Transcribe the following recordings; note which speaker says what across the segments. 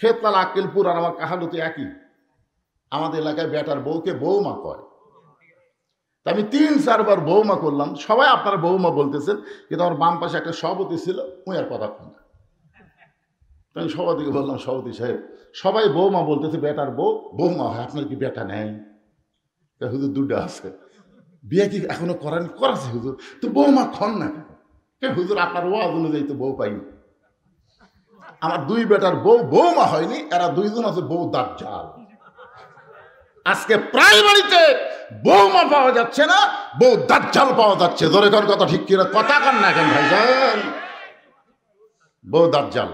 Speaker 1: খেতলাল আক্কেলপুর আর আমার কাহালু তো একই। আমাদের এলাকায় বেটার বউকে বৌমা কয়। তা আমি 3-4 বার বৌমা করলাম, সবাই আপনারা বৌমা বলতেছেন, কিন্তু আমার বাম পাশে একটা সভাপতি ছিল, উনি আর কথা কন না। আমি সভাপতিকে বললাম, সভাপতি সাহেব সবাই বৌমা বলতেছে, বেটার বউ বৌমা হয়, আপনার কি বেটা নেই? হুজুর দুটা আছে, বিয়ে কি এখনো করাছে হুজুর, তো বৌমা খন না কেন? হুজুর আপনার ওয়াজ অনুযায়ী তো বউ পাইনি। আমার 2 বেটার বউ বৌমা হয়নি, এরা 2 জন আছে বউ দাজ্জাল। আজকে প্রায় বাড়িতে বৌমা পাওয়া যাচ্ছে না, বউ দাজ্জাল পাওয়া যাচ্ছে। জোরে কোন কথা ঠিক কিনা? কথা কান না কেন ভাইজান? বউ দাজ্জাল।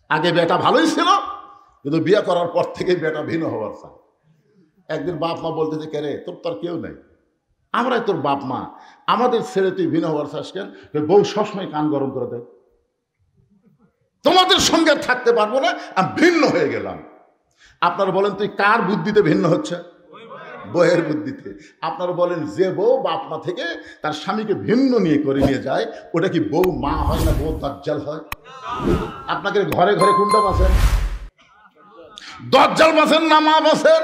Speaker 1: আগে বেটা ভালোই ছিল, কিন্তু বিয়ে করার পর থেকেই বেটা ভিন্ন হওয়ার চায়। একদিন বাপ মা বলতেছে, কে রে তোর তো আর কেউ নেই, আমরাই তোর বাপ মা, আমাদের ছেড়ে তুই ভিন্ন হওয়ার চাস কেন? বউ সবসময় কান গরম করে দেয়, তোমাদের সঙ্গে থাকতে পারবো না, আমি ভিন্ন হয়ে গেলাম। আপনারা বলেন তুই কার বুদ্ধিতে ভিন্ন হচ্ছে? বউয়ের বুদ্ধিতে। আপনারা বলেন যে বউ বাপ মা থেকে তার স্বামীকে ভিন্ন নিয়ে করে নিয়ে যায়, ওটা কি বউ মা হয় না বউ দাজ্জাল হয়? আপনাকে ঘরে ঘরে কোনটা বাসেন? দাজ্জাল বাসেন না মা বাসেন?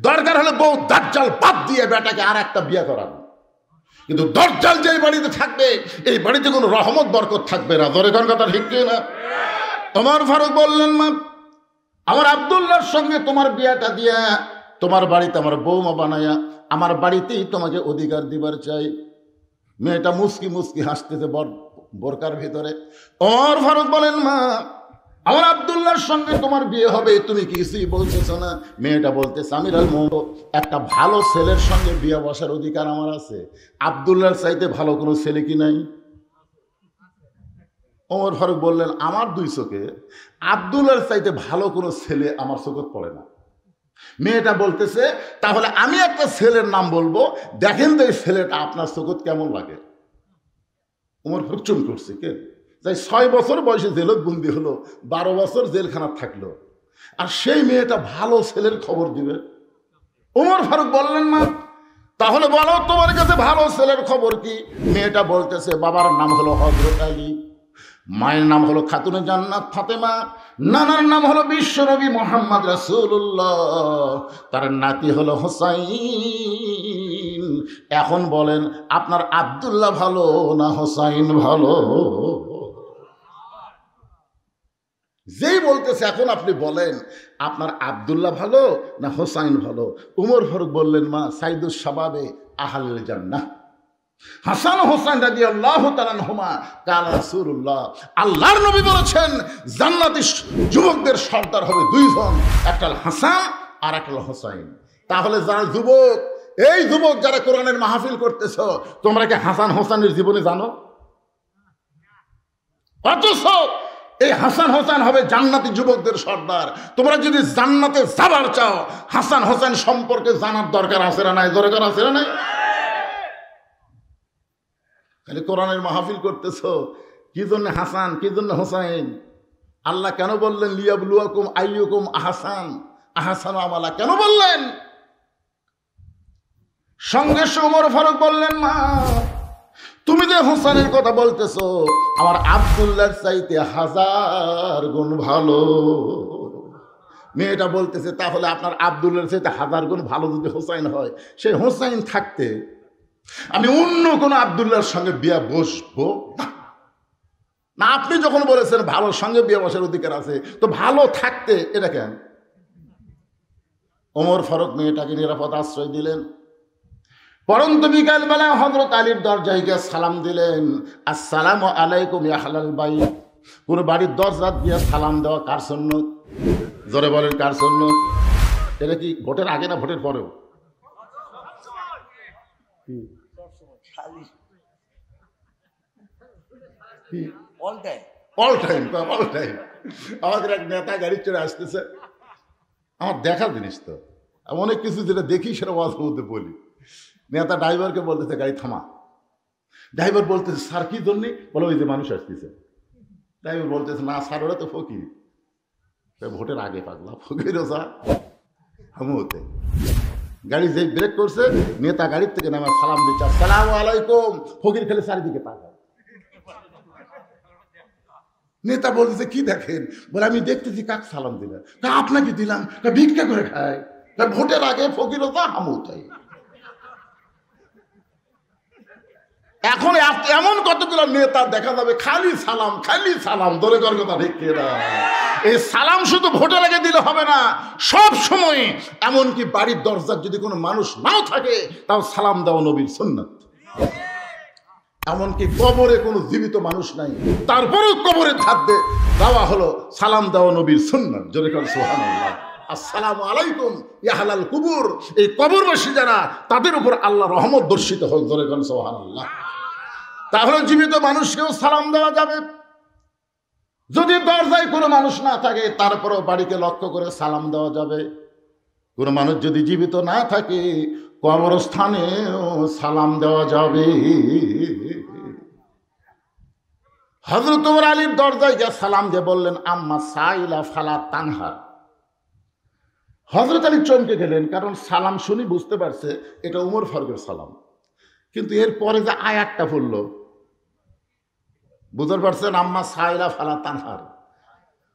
Speaker 1: দরকার হলে বউ দাজ্জাল বাদ দিয়ে বেটাকে আর একটা বিয়ে করানো, কিন্তু দাজ্জাল যে বাড়িতে থাকবে এই বাড়িতে কোনো রহমত বরকত থাকবে না। ধরে কোন কথা ঠিক না? ওমর ফারুক বললেন, মা আমার আব্দুল্লাহর সঙ্গে তোমার বিয়েটা দিয়া তোমার বাড়িতে আমার বৌমা বানায়া আমার বাড়িতেই তোমাকে অধিকার দিবার চাই। মেয়েটা মুস্কি মুস্কি হাসতেছে বোরকার ভিতরে। ওমর ফারুক বলেন, মা আমার আব্দুল্লাহর সঙ্গে তোমার বিয়ে হবে, তুমি কিছুই বলতেছো না। মেয়েটা বলতেছে, আমিরুল মুমিনিন, একটা ভালো ছেলের সঙ্গে বিয়ে বসার অধিকার আমার আছে, আব্দুল্লাহর চাইতে ভালো কোনো ছেলে কি নাই? ওমর ফারুক বললেন, আমার 2 চোখে আব্দুল্লাহর চাইতে ভালো কোনো ছেলে আমার চোখে পড়ে না। মেয়েটা বলতেছে, তাহলে আমি একটা ছেলের নাম বলবো, দেখেন তো এই ছেলেটা আপনার চোখে কেমন লাগে। ওমর ফারুক চুপ করছে, কে? যাই 6 বছর বয়সে জেলত বন্দি হলো, 12 বছর জেলখানা থাকলো, আর সেই মেয়েটা ভালো ছেলের খবর দিবে। ওমর ফারুক বললেন, মা তাহলে বলো তোমার কাছে ভালো ছেলের খবর কি? মেয়েটা বলতেছে, বাবার নাম হলো হযরত আলী, মায়ের নাম হলো খাতুনে জান্নাত ফাতেমা, নানার নাম হলো বিশ্বনবী মুহাম্মদ রাসূলুল্লাহ, তার নাতি হলো হোসাইন। এখন বলেন আপনার আব্দুল্লাহ ভালো না হোসাইন ভালো? যেই বলতেছে এখন আপনি বলেন আপনার আব্দুল্লাহ ভালো না হোসাইন ভালো? উমর ফারুক বললেন, মা সাইদুস শাবাবে আহলুল জান্নাহ হাসান হোসেন রাদিয়াল্লাহু তাআলা আনহুমা কাল রাসূলুল্লাহ, আল্লাহর নবী বলেছেন জান্নাতি যুবকদের সর্দার হবে 2 জন, একটা হাসান আর একটা হোসাইন। তাহলে যারা যুবক, এই যুবক যারা কোরআনের মাহফিল করতেছো, তোমরা কি হাসান হোসেনের জীবনে জানো? অথচ এই হাসান হোসেন হবে জান্নাতি যুবকদের সর্দার। তোমরা যদি জান্নাতে যাবার চাও, হাসান হোসেন সম্পর্কে জানার দরকার আছে না নাই? দরকার আছে না নাই? খালি কোরআনের মাহফিল করতেছো, কি জন্য হাসান, কি জন্য হোসাইন? আল্লাহ কেন বললেন লিয়াবলুয়াকুম আইয়ুকুম আহসানু আমালা? কেন বললেন? সঙ্গে ওমর ফারুক বললেন, মা তুমি যে হোসেনের কথা বলতেছো, আমার আব্দুল্লাহর চাইতে 1000 গুণ ভালো। মেয়েটা বলতেছে, তাহলে আপনার আব্দুল্লাহর চাইতে 1000 গুণ ভালো যদি হোসাইন হয়, সেই হোসাইন থাকতে আমি অন্য কোনো আব্দুল্লাহর সঙ্গে বিয়ে বসবো না। আপনি যখন বলেছেন ভালোর সঙ্গে বিয়ে বসার অধিকার আছে, তো ভালো থাকতে এটা কেন? ওমর ফারুক মেয়েটাকে নিরাপদ আশ্রয় দিলেন। পরন্ত বিকাল বেলা হযরত আলীর দরজায় গিয়ে সালাম দিলেন, আসসালামু আলাইকুম ইয়া আহলাল বাইত। কোন বাড়ির দরজা দিয়ে সালাম দেওয়া কার সুন্নত? জোরে বলেন, কার সুন্নত? এটা কি ভোটের আগে না ভোটের পরেও? All time. আমাদের এক নেতা গাড়ি চড়ে আসতেছে, আমার দেখার জিনিস তো, অনেক কিছু যেটা দেখি সেটা ওয়াজ মধ্যে বলি। নেতা ড্রাইভারকে বলতেছে গাড়ি থামা। ড্রাইভার বলতেছে, স্যার কি জন্যে? বলো ওই যে মানুষ আসতেছে। ড্রাইভার বলতেছে, না স্যার ওরা তো ফকির। ভোটের আগে পাগলা ফকিরও স্যার হামুতে। গাড়ি যে ব্রেক করছে, নেতা গাড়ির থেকে নামা সালাম দিচ্ছে, আসসালামু আলাইকুম। ফকির খেলে চারিদিকে তাকায়। নেতা বলতেছে কি দেখেন, বলে আমি দেখতেছি কাক সালাম দিলেন, আপনাকে দিলাম, ভিক্ষা করে খায়, ভোটের আগে ফকিরতা হামুতাই। এখন এমন কতগুলো নেতা দেখা যাবে খালি সালাম ধরে কর কথা ঠিক না। এই সালাম শুধু ভোটের আগে দিলে হবে না, সব সময়। এমনকি বাড়ির দরজার যদি কোনো মানুষ নাও থাকে তাও সালাম দেওয়া নবীর সুন্নাত। এমনকি কবরে কোনো জীবিত মানুষ নাই, তারপরেও কবরের খাদ্যে দেওয়া হলো সালাম দেওয়া নবীর সুন্নাত। জোরে কর সুবহানাল্লাহ। আসসালামু আলাইকুম ইয়া আহলাল কুবুর, এই কবরবাসী যারা, তাদের উপর আল্লাহ রহমত বর্ষিত হোক। জোরে কর সুবহানাল্লাহ। তাহলে জীবিত মানুষকেও সালাম দেওয়া যাবে। যদি দরজায় কোনো মানুষ না থাকে তারপরেও বাড়িকে লক্ষ্য করে সালাম দেওয়া যাবে। কোনো মানুষ যদি জীবিত না থাকে কবরস্থানেও সালাম দেওয়া যাবে। হযরত ওমর আলীর দরজায় গিয়ে সালাম দিয়ে বললেন, আম্মা সাইলা ফালা তানহা। হযরত আলী চমকে গেলেন, কারণ সালাম শুনি বুঝতে পারছে এটা উমর ফারুকের সালাম, কিন্তু এরপরে যে আয়াতটা পড়ল বুঝতে পারছেন, আম্মা সাইলা ফালা তানহার।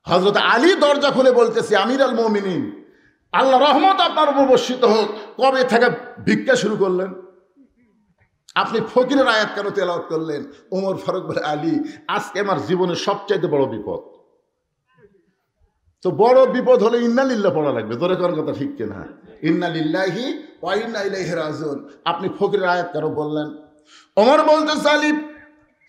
Speaker 1: হযরত আলী দরজা খুলে বলতেছে, আমির আল মুমিনিন, আল্লাহ রহমত আপনার উপর বর্ষিত হোক, কবে থেকে ভিক্ষা শুরু করলেন? আপনি ফকিরের আয়াত কেন তেলাওয়াত করলেন? ওমর ফারুক বলে, আলী, আজকে আমার জীবনের সবচাইতে বড় বিপদ। তো বড় বিপদ হলে ইন্না লিল্লাহ পড়া লাগবে। ধরে করার কথা ঠিক কিনা? ইন্না লিল্লাহি ওয়া ইন্না ইলাইহি রাজিউন। আপনি ফকিরের আয়াত কেন বললেন? ওমর বলতেছে, আলী,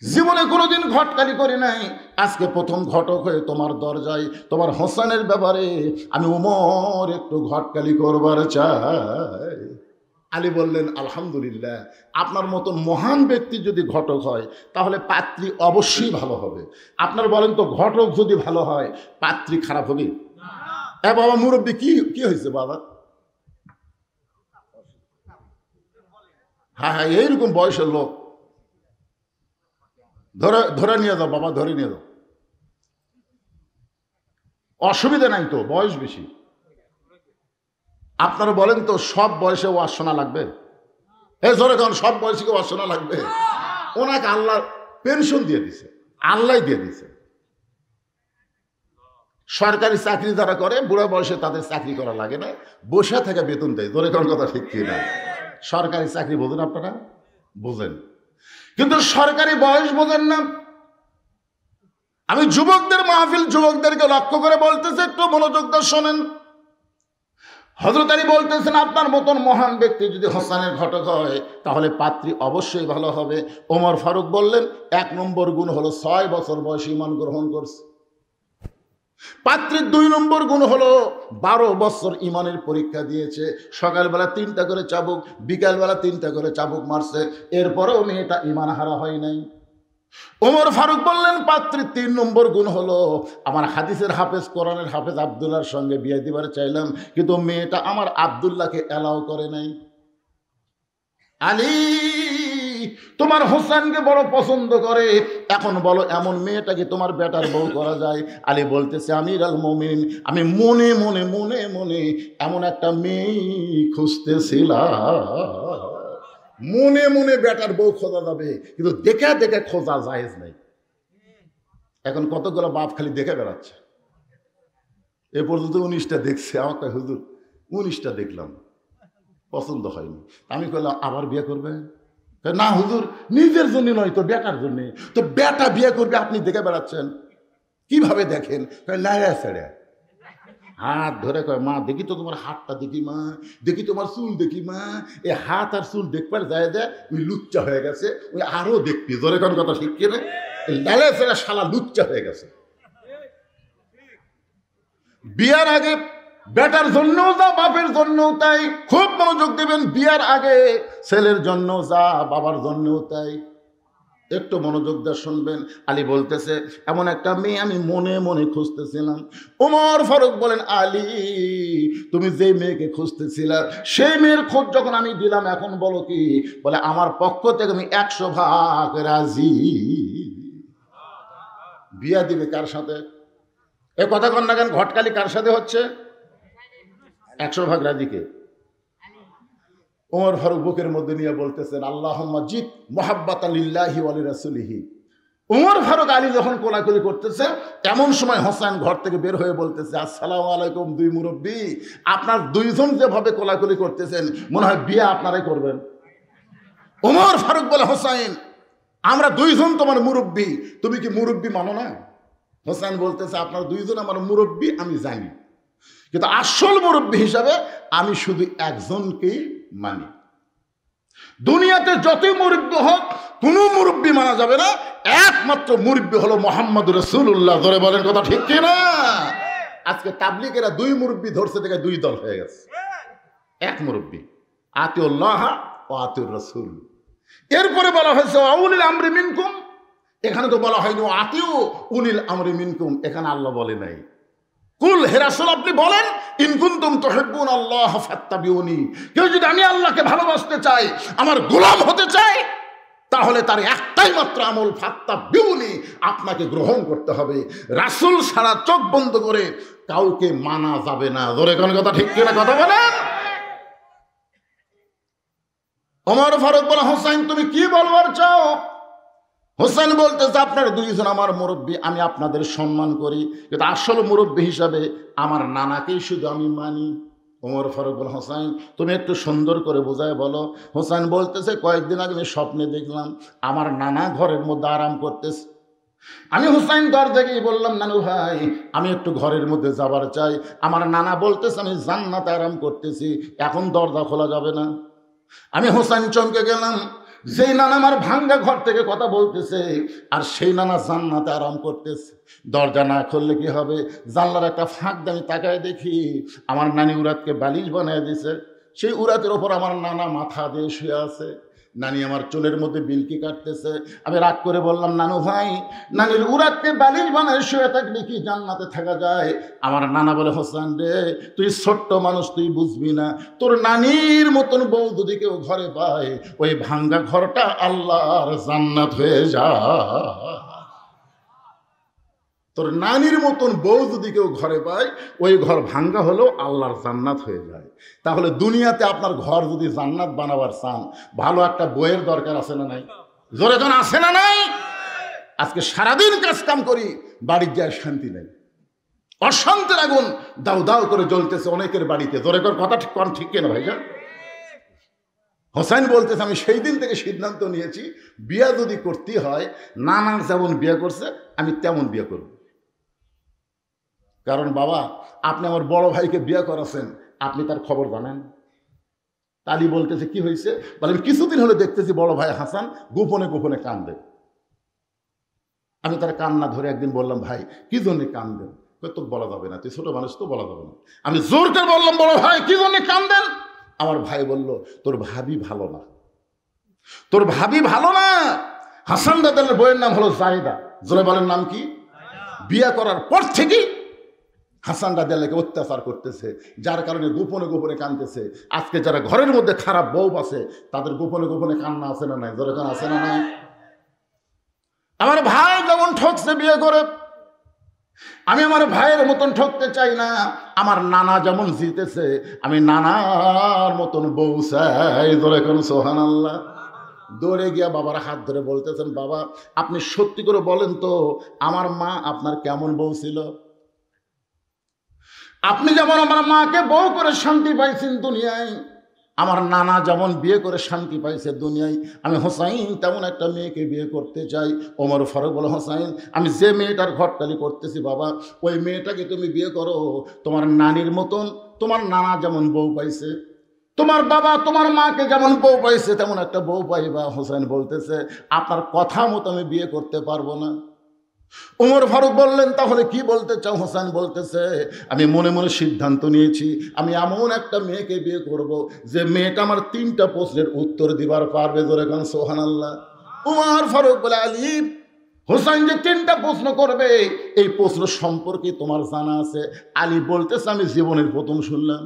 Speaker 1: জীবনে কোনোদিন ঘটকালি করি নাই, আজকে প্রথম ঘটক হয়ে তোমার দরজায় তোমার হোসেনের ব্যাপারে আমি ওমর একটু ঘটকালি করবার চাই। আলী বললেন, আলহামদুলিল্লাহ, আপনার মতন মহান ব্যক্তি যদি ঘটক হয় তাহলে পাত্রী অবশ্যই ভালো হবে। আপনার বলেন তো, ঘটক যদি ভালো হয় পাত্রী খারাপ হবে? এ বাবা মুরব্বী, কি হয়েছে বাবা? হ্যাঁ, এইরকম বয়সের লোক ধরে নিয়ে যাও বাবা, ধরে নিয়ে যাও, অসুবিধা নাই তো, বয়স বেশি। আপনারা বলেন তো, সব বয়সে ওয়াজ শোনা লাগবে? জোরে কারণ সব বয়সীকে ওয়াজ শোনা লাগবে? ওনাকে আল্লাহ পেনশন দিয়ে দিছে, আল্লাহ দিয়ে দিছে। সরকারি চাকরি যারা করে বুড়া বয়সে তাদের চাকরি করা লাগে না, বসে থেকে বেতন দেয়। জোরে কারণ কথা ঠিক কি না? সরকারি চাকরি বোঝেন আপনারা? বোঝেন, কিন্তু সরকারি বয়স বোঝেন না। আমি যুবকদের মাহফিল, যুবকদেরকে লক্ষ্য করে বলতেছে, একটু মনোযোগ দিয়ে শোনেন। হযরত আলী বলতেছেন, আপনার মতন মহান ব্যক্তি যদি হোসেনের ঘটক হয় তাহলে পাত্রী অবশ্যই ভালো হবে। ওমর ফারুক বললেন, 1 নম্বর গুণ হলো 6 বছর বয়সে ঈমান গ্রহণ করছে। পাত্রীর 2 নম্বর গুণ হলো 12 বছর ঈমানের পরীক্ষা দিয়েছে। সকালবেলা 3টা করে চাবুক, বিকালবেলা 3টা করে চাবুক মারছে, এরপরেও মেয়েটা ঈমান হারা হয় নাই। ওমর ফারুক বললেন, পাত্রীর 3 নম্বর গুণ হলো, আমার হাদিসের হাফেজ, কোরআনের হাফেজ আব্দুল্লাহর সঙ্গে বিয়ে দিবার চাইলাম, কিন্তু মেয়েটা আমার আব্দুল্লাহকে অ্যালাউ করে নাই। আলী, তোমার হোসেনকে বড় পছন্দ করে, এখন বলো এমন মেয়েটাকে তোমার বেটার বউ করা যায়? আলী বলতেছে, আমির আল মুমিনিন, আমি মনে মনে মনে মনে এমন একটা মেয়ে খুঁজতেছিলাম। মনে মনে বেটার বউ খোঁজা যাবে, কিন্তু দেখে দেখে খোঁজা জায়েজ নাই। এখন কতগুলো বাপ খালি দেখে বেড়াচ্ছে। এ পর্যন্ত 19টা দেখছে। আমাকে, হুজুর 19টা দেখলাম, পছন্দ হয়নি। আমি কইলাম, আবার বিয়ে করবে? না হুজুর, নিজের জন্য নয় তো, বেটার জন্য। তো বেটা বিয়ে করবে, আপনি দেখে বেড়াচ্ছেন? কিভাবে দেখেন? লাইয়া ছেড়ে হাত ধরে কয়, মা দেখি তো তোমার হাতটা, দেখি মা, দেখি তোমার চুল, দেখি মা। এই হাত আর চুল দেখবার যায় ওই লুচ্চা হয়ে গেছে, ওই আরো দেখবি। জোরে কোন কথা ঠিক কিনা? লাইয়া ছেড়ে শালা লুচ্চা হয়ে গেছে। বিয়ার আগে বেটার জন্যও যা, বাপের জন্যও তাই। খুব মনোযোগ দেবেন, বিয়ার আগে ছেলের জন্য যা, বাবার জন্যও তাই। একটু মনোযোগ দিয়ে শুনবেন। আলী বলতেছে, এমন একটা মেয়ে আমি মনে মনে খুঁজতেছিলাম। ওমর ফারুক বলেন, আলী, তুমি যে মেয়েকে খুঁজতেছিলা সেই মেয়ের খোঁজ যখন আমি দিলাম, এখন বলো কি? বলে, আমার পক্ষ থেকে আমি 100% রাজি। বিয়া দিবে কার সাথে? এ কথা কন না কেন? ঘটকালি কার সাথে হচ্ছে? 100% রাজিকে। ওমর ফারুক বুকের মধ্যে নিয়ে বলতেছেন, আল্লাহুম্মা জিদ মুহাব্বাতান লিল্লাহি ওয়া লিরাসূলিহি। উমর ফারুক আলী যখন কোলাকুলি করতেছে এমন সময় হোসেন ঘর থেকে বের হয়ে বলতেছে, আসসালামু আলাইকুম দুই মুরব্বী, আপনার দুইজন যেভাবে কোলাকুলি করতেছেন মনে হয় বিয়ে আপনারাই করবেন। উমর ফারুক বলে, হোসেন আমরা দুইজন তোমার মুরব্বী, তুমি কি মুরব্বী মানো না? হোসেন বলতেছে, আপনার দুইজন আমার মুরব্বী আমি জানি, কিন্তু আসল মুরব্বী হিসাবে আমি শুধু একজনকেই মানি। দুনিয়াতে যতই মুরব্বী হোক কোনো মুরব্বী মানা যাবে না, একমাত্র মুরব্বী হলো মুহাম্মদ রাসূলুল্লাহ। ধরে বলেন কথা ঠিক কিনা? আজকে তাবলীগেরা দুই মুরব্বী ধরছে থেকে দুই দল হয়ে গেছে, এক মুরব্বী, আতিউল্লাহ ও আতিউর রাসূল। এরপরে বলা হয়েছে উলিল আমরি মিনকুম, এখানে তো বলা হয়নি আতিউ উলিল আমরি মিনকুম, এখানে আল্লাহ বলে নাই। কুল হে রাসূল আপনি বলেন, ইন কুনতুম তুহিব্বুনাল্লাহ ফাত্তাবিউনি, কেউ যদি আমি আল্লাহকে ভালোবাসতে চাই, আমার গোলাম হতে চাই, তাহলে তার একটাই মাত্র আমল, ফাত্তাবিউনি, আপনাকে গ্রহণ করতে হবে। রাসূল ছাড়া চোখ বন্ধ করে কাউকে মানা যাবে না। ধরে কোন কথা ঠিক কিনা কথা বলেন। ওমর ফারুক বলে, হোসেন তুমি কি বলবার চাও? হোসেন বলতেছে, আপনার দুইজন আমার মুরব্বী, আমি আপনাদের সম্মান করি, কিন্তু আসল মুরব্বী হিসাবে আমার নানাকেই শুধু আমি মানি। ওমর ফারুক বলে, হোসেন তুমি একটু সুন্দর করে বোঝায় বলো। হোসেন বলতেছে, কয়েকদিন আগে আমি স্বপ্নে দেখলাম আমার নানা ঘরের মধ্যে আরাম করতেছে। আমি হোসেন দরজা গিয়ে বললাম, নানু ভাই আমি একটু ঘরের মধ্যে যাবার চাই। আমার নানা বলতেছে আমি জান্নাতে আরাম করতেছি, এখন দরজা খোলা যাবে না। আমি হোসেন চমকে গেলাম, যেই নানা আমার ভাঙ্গা ঘর থেকে কথা বলতেছে আর সেই নানা জান্নাতে আরাম করতেছে। দরজা না খুললে কি হবে? জানলার একটা ফাঁক দিয়ে আমি তাকায় দেখি আমার নানি উরাতকে বালিশ বানিয়ে দিয়েছে, সেই উরাতের ওপর আমার নানা মাথা দিয়ে শুয়ে আছে। নানি আমার চুলের মধ্যে বিলকি কাটতেছে। আমি রাগ করে বললাম, নানু ভাই নানির উরাতকে বালিশ বানায় শুয়ে থাকলে কি জান্নাতে থাকা যায়? আমার নানা বলে, হোসেন রে তুই ছোট্ট মানুষ, তুই বুঝবি না, তোর নানির মতন বউ যদি কেউ ঘরে পায় ওই ভাঙ্গা ঘরটা আল্লাহর জান্নাত হয়ে যায়। তোর নানির মতন বউ যদি কেউ ঘরে পায় ওই ঘর ভাঙ্গা হলেও আল্লাহর জান্নাত হয়ে যায়। তাহলে দুনিয়াতে আপনার ঘর যদি জান্নাত বানাবার চান, ভালো একটা বইয়ের দরকার আছে না নাই? জোরে জন আছে না নাই? আজকে সারাদিন কাজ কাম করি, বাড়ির যায় শান্তি নেই, অশান্তির আগুন দাউ দাউ করে জ্বলতেছে অনেকের বাড়িতে। জোরে কর কথা ঠিক কিনা ভাইজান? হোসেন বলতেছে, আমি সেই দিন থেকে সিদ্ধান্ত নিয়েছি বিয়ে যদি করতে হয় নানা যেমন বিয়ে করছে আমি তেমন বিয়ে করব। কারণ বাবা আপনি আমার বড় ভাইকে বিয়ে করাছেন, আপনি তার খবর জানেন। তালি বলতেছে, কি হয়েছে? বলে, আমি কিছুদিন হলে দেখতেছি বড় ভাই হাসান গোপনে গোপনে কান্দে। আমি তার কান্না ধরে একদিন বললাম, ভাই কি জন্য কান্দেন? তো বলা যাবে না, তুই ছোট মানুষ, তো বলা যাবে না। আমি জোর করে বললাম, বড় ভাই কি জন্য কান্দেন? আমার ভাই বলল, তোর ভাবি ভালো না, তোর ভাবি ভালো না। হাসান দাদার বইয়ের নাম হলো জায়দা। জোরে বলেন নাম কি? বিয়ে করার পর থেকে হাসান রাদিয়াল্লাহু আনহুকে অত্যাচার করতেছে, যার কারণে গোপনে গোপনে কাঁদতেছে। আজকে যারা ঘরের মধ্যে খারাপ বউ আছে তাদের গোপনে গোপনে কান্না আছে না নাই? জোরে কান্না আছে না নাই? আমার ভাই যেমন ঠকছে বিয়ে করে, আমি আমার ভাইয়ের মতন ঠকতে চাই না। আমার নানা যেমন জিতেছে, আমি নানার মতন বউ চাই। জোরে কোন সুবহানাল্লাহ। দৌড়ে গিয়া বাবার হাত ধরে বলতেছেন, বাবা আপনি সত্যি করে বলেন তো আমার মা আপনার কেমন বউ ছিল? আপনি যেমন আমার মাকে বউ করে শান্তি পাইছেন দুনিয়ায়, আমার নানা যেমন বিয়ে করে শান্তি পাইছে দুনিয়ায়, আমি হোসাইন তেমন একটা মেয়েকে বিয়ে করতে চাই। ওমর ফারুক বলে, হোসাইন আমি যে মেয়েটার ঘরটালি করতেছি বাবা, ওই মেয়েটাকে তুমি বিয়ে করো। তোমার নানির মতন তোমার নানা যেমন বউ পাইছে, তোমার বাবা তোমার মাকে যেমন বউ পাইছে তেমন একটা বউ পাইবা। হোসেন বলতেছে, আপনার কথা মতো আমি বিয়ে করতে পারবো না। ওমর ফারুক বললেন, তাহলে কি বলতে চাও? হোসেন বলতেছে, আমি মনে মনে সিদ্ধান্ত নিয়েছি আমি এমন একটা মেয়েকে বিয়ে করব যে মেয়েটা আমার 3টা প্রশ্নের উত্তর দিবার পারবে। জোরে কোন সুবহানাল্লাহ। ওমর ফারুক বলে, আলী হোসেন যে 3টা প্রশ্ন করবে এই প্রশ্ন সম্পর্কে তোমার জানা আছে? আলী বলতেছে, আমি জীবনের প্রথম শুনলাম।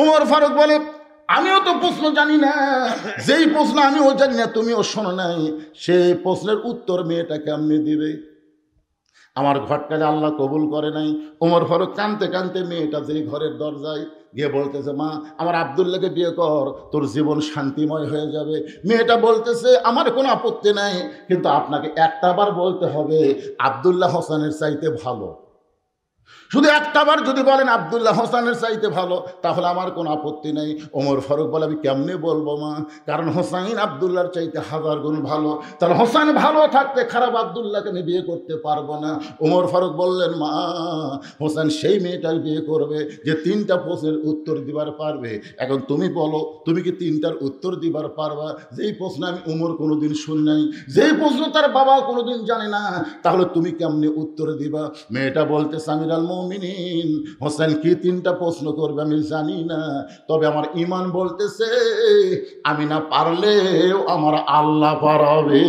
Speaker 1: ওমর ফারুক বলে, আমিও তো প্রশ্ন জানি না, যেই প্রশ্ন আমিও জানি না তুমিও শোনো নাই, সেই প্রশ্নের উত্তর মেয়েটা কেমনে দিবে? আমার ঘটকালে আল্লাহ কবুল করে নাই। ওমর ফারুক কাঁদতে কাঁদতে মেয়েটা যেই ঘরের দরজায় গিয়ে বলতেছে, মা আমার আব্দুল্লাহকে বিয়ে কর, তোর জীবন শান্তিময় হয়ে যাবে। মেয়েটা বলতেছে, আমার কোনো আপত্তি নাই, কিন্তু আপনাকে একটা বার বলতে হবে আব্দুল্লাহ হোসেনের চাইতে ভালো। শুধু একটা বার যদি বলেন আব্দুল্লাহ হোসেনের চাইতে ভালো, তাহলে আমার কোনো আপত্তি নেই। ওমর ফারুক বলে, আমি কেমনে বলবো মা, কারণ হোসাইন আব্দুল্লাহর চাইতে 1000 গুণ ভালো, তাহলে হোসেন ভালো থাকতে খারাপ আব্দুল্লাহকে আমি বিয়ে করতে পারবো না। ওমর ফারুক বললেন, মা হোসেন সেই মেয়েটার বিয়ে করবে যে 3টা প্রশ্নের উত্তর দিবার পারবে। এখন তুমি বলো, তুমি কি 3টার উত্তর দিবার পারবা? যেই প্রশ্ন আমি ওমর কোনোদিন শুনি নাই, যেই প্রশ্ন তার বাবা কোনোদিন জানে না, তাহলে তুমি কেমনে উত্তর দিবা? মেয়েটা বলতেছে, আমিরুল মুমিনিন, হোসেন কি 3টা প্রশ্ন করবে আমি জানি না, তবে আমার ঈমান বলতেছে আমি না পারলেও আমার আল্লাহ পারাবে।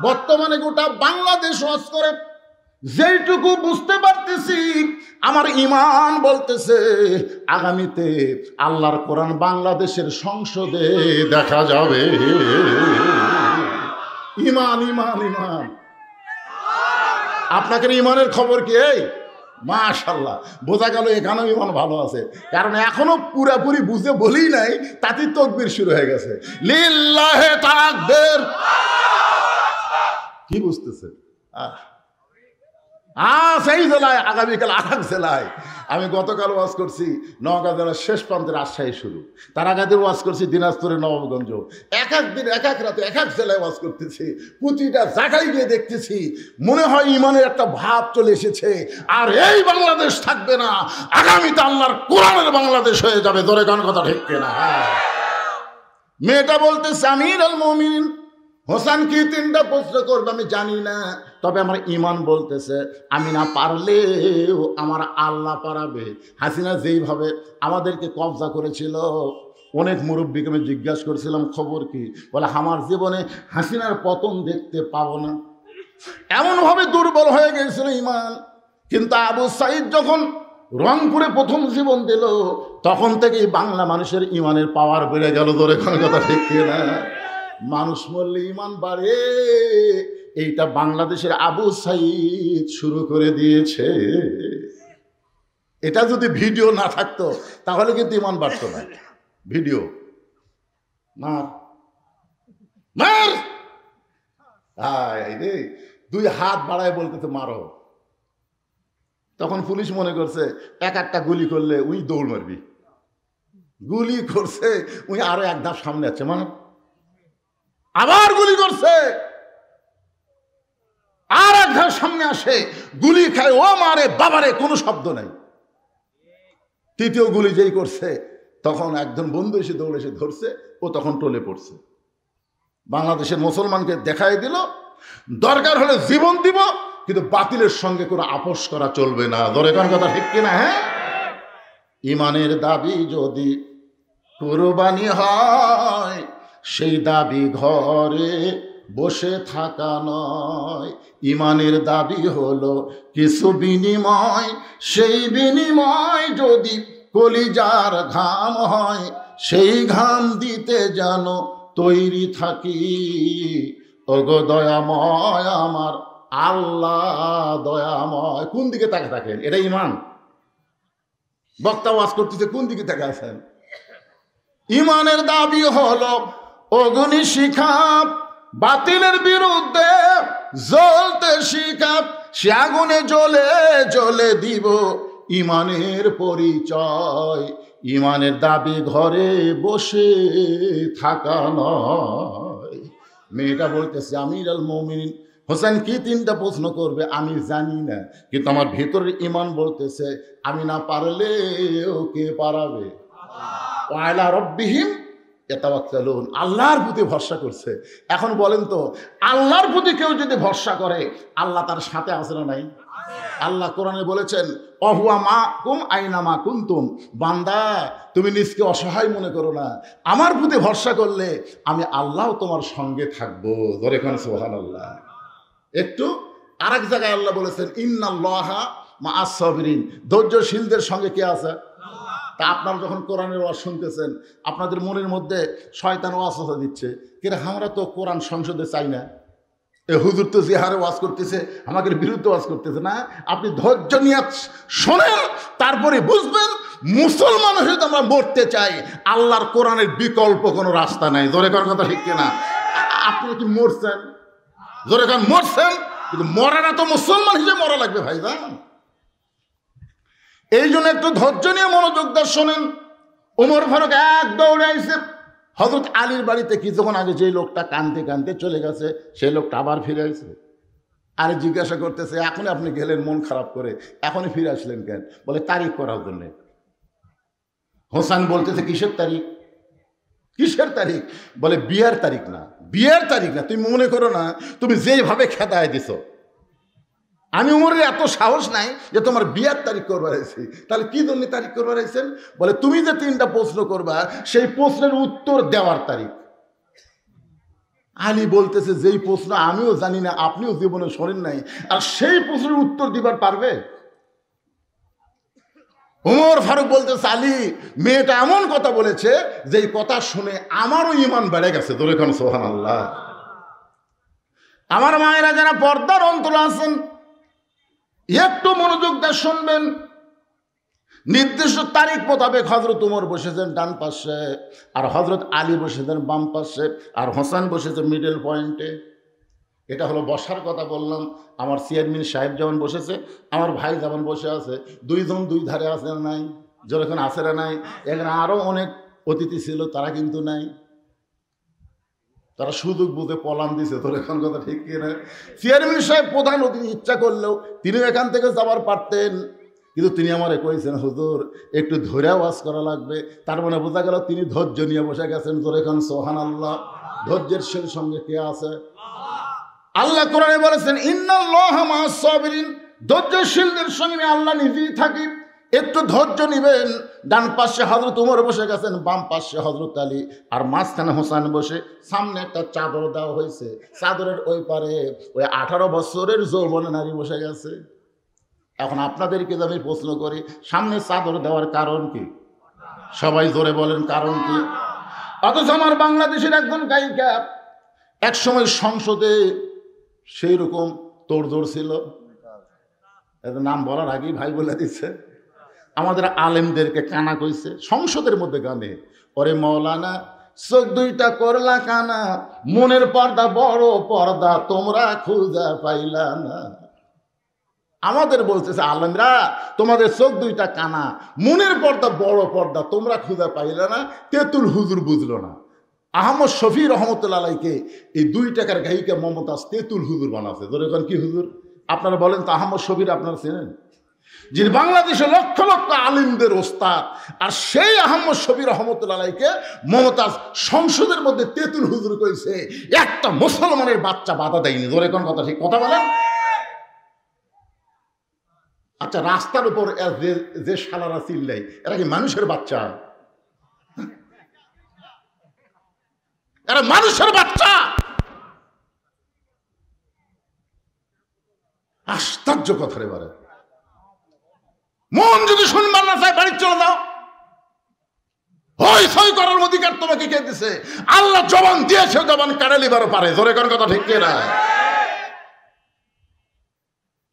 Speaker 1: বর্তমানে গোটা বাংলাদেশ ওয়াজ করে, যেইটুকু বুঝতে পারতেছি আমার ঈমান বলতেছে আগামীতে আল্লাহর কোরআন বাংলাদেশের সংসদে দেখা যাবে। ঈমান ঈমান ঈমান। আপনাদের ঈমানের খবর কি? এই মাশাআল্লাহ, বোঝা গেল এখানেও ঈমান ভালো আছে, কারণ এখনো পুরাপুরি বুঝে বলি নাই, তাতেই তাকবীর শুরু হয়ে গেছে। লিল্লাহে তাকবীর। কি বুঝতেছে? সেই জেলায়, আগামীকাল আরেক জেলায়। আমি গতকাল ওয়াজ করছি নওগাঁ জেলার শেষ প্রান্তে রাজশাহী শুরু, তার আগে দিন ওয়াজ করছি দিনাজপুরের নবাবগঞ্জ। এক এক দিন এক এক রাতে এক এক জেলায় ওয়াজ করতেছি, প্রতিটা জায়গায় গিয়ে দেখতেছি মনে হয় ইমানের একটা ভাব চলে এসেছে। আর এই বাংলাদেশ থাকবে না, আগামীতে আল্লাহর কোরআনের বাংলাদেশ হয়ে যাবে। ধরে গান কথা ঠিক কিনা? মেয়েটা বলতেছে, আমিরুল মুমিনিন, হোসেন কি 3টা প্রশ্ন করবে আমি জানি না, তবে আমার ঈমান বলতেছে আমি না পারলেও আমার আল্লাহ পারাবে। হাসিনা যেইভাবে আমাদেরকে কবজা করেছিল, অনেক মুরব্বীকে আমি জিজ্ঞাসা করেছিলাম খবর কি, বলে আমার জীবনে হাসিনার পতন দেখতে পাবো না, এমনভাবে দুর্বল হয়ে গেছিল ঈমান। কিন্তু আবু সাইদ যখন রংপুরে প্রথম জীবন দিল, তখন থেকেই বাংলা মানুষের ঈমানের পাওয়ার বেড়ে গেল। ধরে কোনো কথা ঠিক না? মানুষ মরলে ঈমান বাড়ে, এইটা বাংলাদেশের আবু সাইদ শুরু করে দিয়েছে। এটা যদি ভিডিও না থাকতো তাহলে কিন্তু ঈমান বাড়তো না। ভিডিও মার মার, রে 2 হাত বাড়ায় বলতে মারো। তখন পুলিশ মনে করছে একটা গুলি করলে উই দৌড় মারবি, গুলি করছে উই আরো 1 ধাপ সামনে আছে, মানে আবার গুলি করছে, আর 1 ধাপ সামনে আসে, গুলি খায়, ও মারে বাবারে, কোনো শব্দ নাই। 3য় গুলি যেই করছে, তখন একজন বন্ধু এসে দৌড়ে এসে ধরছে, ও তখন টলে পড়ছে। বাংলাদেশের মুসলমানকে দেখাই দিল, দরকার হলে জীবন দিব, কিন্তু বাতিলের সঙ্গে কোনো আপোষ করা চলবে না। ধরে কোন কথা ঠিক কিনা? হ্যাঁ, ঈমানের দাবি যদি কুরবানি হয়, সেই দাবি ঘরে বসে থাকা নয়। ঈমানের দাবি হলো কিছু বিনিময়, সেই বিনিময় যদি কলিজার ঘাম হয়, সেই ঘাম দিতে যেন তৈরি থাকি। ওগো দয়াময় আমার আল্লাহ দয়াময়। কোন দিকে তাকে থাকেন? এটা ঈমান। বক্তা ওয়াজ করতেছে, কোন দিকে তাকে আছেন? ঈমানের দাবি হলো অগ্নি শিখাপ, বাতিলের বিরুদ্ধে জ্বলতে শিখাপ, সে আগুনে জ্বলে জ্বলে দিব ঈমানের পরিচয়। ঈমানের দাবি ঘরে বসে থাকা নয়। মেয়েটা বলতেছে, আমিরুল মুমিনিন, হোসেন কি 3টা প্রশ্ন করবে আমি জানি না, কিন্তু আমার ভেতরের ঈমান বলতেছে আমি না পারলে ওকে পারাবে। ওয়ালা রব্বিহিম ইয়াতাওয়াক্কালুন, আল্লাহর প্রতি ভরসা করছে। এখন বলেন তো, আল্লাহর প্রতি কেউ যদি ভরসা করে, আল্লাহ তার সাথে আছে না নাই? আল্লাহ কোরআনে বলেছেন, অহুয়া মাকুম আইনামা কুনতুম, বান্দা তুমি নিজকে অসহায় মনে করো না, আমার প্রতি ভরসা করলে আমি আল্লাহ তোমার সঙ্গে থাকবো। ধরে কোন সুবহানাল্লাহ। একটু আরেক জায়গায় আল্লাহ বলেছেন, ইন্নাল্লাহা মাআস সাবিরিন, ধৈর্যশীলদের সঙ্গে কে আছে? তা আপনারা যখন কোরআনের ওয়াজ শুনতেছেন, আপনাদের মনের মধ্যে শয়তান ওয়াসওয়াসা দিচ্ছে, কিন্তু আমরা তো কোরআন সংসদে চাই না, এ হুজুর তো যে হারে ওয়াজ করতেছে আমাদের বিরুদ্ধে ওয়াজ করতেছে না, আপনি ধৈর্য নিয়ে শোনেন, তারপরে বুঝবেন মুসলমান হয়ে আমরা মরতে চাই, আল্লাহর কোরআনের বিকল্প কোনো রাস্তা নাই। জোরে কোন কথা ঠিক কিনা? আপনি কি মরছেন? জোরে কোন মরছেন? কিন্তু মরাটা তো মুসলমান হিসেবে মরা লাগবে ভাইজান। এই জন্য একটু ধৈর্য নিয়ে মনোযোগ দিয়ে শোনেন। ওমর ফারুক এক দৌড়ে আইসে হযরত আলীর বাড়িতে কিছুক্ষণ আগে যে লোকটা কাঁদতে কাঁদতে চলে গেছে সেই লোকটা আবার ফিরে আসছে। আরে জিজ্ঞাসা করতেছে, এখনই আপনি গেলেন মন খারাপ করে, এখনই ফিরে আসলেন কেন? বলে তারিখ করার জন্য। হোসেন বলতেছে কিসের তারিখ? কিসের তারিখ? বলে বিয়ের তারিখ না, বিয়ের তারিখ না। তুমি মনে করো না তুমি যেভাবে খেদায় দিছ, আমি উমরের এত সাহস নাই যে তোমার বিয়ের তারিখ করবার আইছি। তাহলে কি জন্য তারিখ করবার আইছেন? বলে তুমি যে 3টা প্রশ্ন করবা সেই প্রশ্নের উত্তর দেওয়ার তারিখ। আলী বলতেছে যেই প্রশ্ন আমিও জানি না, আপনিও জীবনে শোনেন নাই, আর সেই প্রশ্নের উত্তর দিবার পারবে? ওমর ফারুক বলতেছে আলী, মেয়েটা এমন কথা বলেছে যেই কথা শুনে আমারও ঈমান বেড়ে গেছে। তোরে কোন সুবহানাল্লাহ। আমার মায়েরা যারা পর্দার অন্তরে আছেন একটু মনোযোগ দিয়ে শুনবেন। নির্দিষ্ট তারিখ মোতাবেক হযরত উমর বসেছেন ডান পাশে, আর হযরত আলী বসেছেন বাম পাশে, আর হোসেন বসেছে মিডল পয়েন্টে। এটা হলো বসার কথা বললাম। আমার চেয়ারম্যান সাহেব যেমন বসেছে, আমার ভাই যেমন বসে আছে, দুইজন দুই ধারে আছে না নাই? যেরকম আছে না নাই? এখানে আরও অনেক অতিথি ছিল, তারা কিন্তু নাই। তারা সুযোগ বুঝে পলান দিছে। তোর এখন কথা ঠিক কিনা? চেয়ারম্যান সাহেব প্রধান অতিথি, ইচ্ছা করলেও তিনি এখান থেকে যাবার পারতেন, কিন্তু তিনি আমারে কইছেন হুজুর একটু ধৈর্য ওয়াজ করা লাগবে। তার মানে বোঝা গেল তিনি ধৈর্য নিয়ে বসে গেছেন। তোর এখন সুবহানাল্লাহ। ধৈর্যের সঙ্গে কে আছে? আল্লাহ কোরআনে বলেছেন ইন্নাল্লাহা মা'আস সাবিরিন, ধৈর্যশীলদের সঙ্গে আল্লাহ নিজেই থাকি। একটু ধৈর্য নিবেন। ডান পাশে হযরত উমর বসে গেছেন, বাম পাশে হযরত আলী, আর মাঝখানে হোসেন বসে। সামনে একটা চাদর দেওয়া হয়েছে, চাদরের ওই পারে ওই 18 বছরের যৌবন নারী বসে গেছে। এখন আপনাদেরকে আমি প্রশ্ন করি, সামনে চাদর দেওয়ার কারণ কি? সবাই জোরে বলেন কারণ কি? অথচ আমার বাংলাদেশের একজন গায়িকা একসময় সংসদে সেই রকম তোড়জোড় ছিল, নাম বলার আগেই ভাই বলে দিচ্ছে, আমাদের আলেমদেরকে কানা কইছে সংসদের মধ্যে গানে, ওরে মৌলানা চোখ দুইটা করলা কানা, মনের পর্দা বড় পর্দা তোমরা খুঁজা পাইলা না। আমাদের বলতেছে আলেমরা তোমাদের চোখ দুইটা কানা, মনের পর্দা বড় পর্দা তোমরা খুঁজা পাইলা না। তেতুল হুজুর বুঝলো না। আহমদ শফি রহমতুল্লাহ আলাইকে এই 2 টাকার গায়িকা মমতাজ তেতুল হুজুর বানাচ্ছে। ধরে কি হুজুর? আপনারা বলেন তো আহমদ শফির আপনারা চেনেন? যিনি বাংলাদেশে লক্ষ লক্ষ আলিমদের ওস্তাদ, আর সেই আহমদ শফি রহমতুল্লাহ আলাইকে মমতাজ সংসদের মধ্যে তেতুল হুজুর কইছে, একটা মুসলমানের বাচ্চা বাধা দেয়নি। ধরে কোন কথা ঠিক কথা বলেন? আচ্ছা, রাস্তার উপর যে শালারা চিল্লাই, এরা কি মানুষের বাচ্চা? এরা মানুষের বাচ্চা? আশ্চর্য কথা রে বারে। মন যদি শুনবার না চায় বাড়ি চলে যাও। হই সই করার অধিকার তোমাকে কে দিছে? আল্লাহ জবান দিয়েছে, জবান কাড়ে লিবারও পারে। জোরে কোন কথা ঠিক কিনা?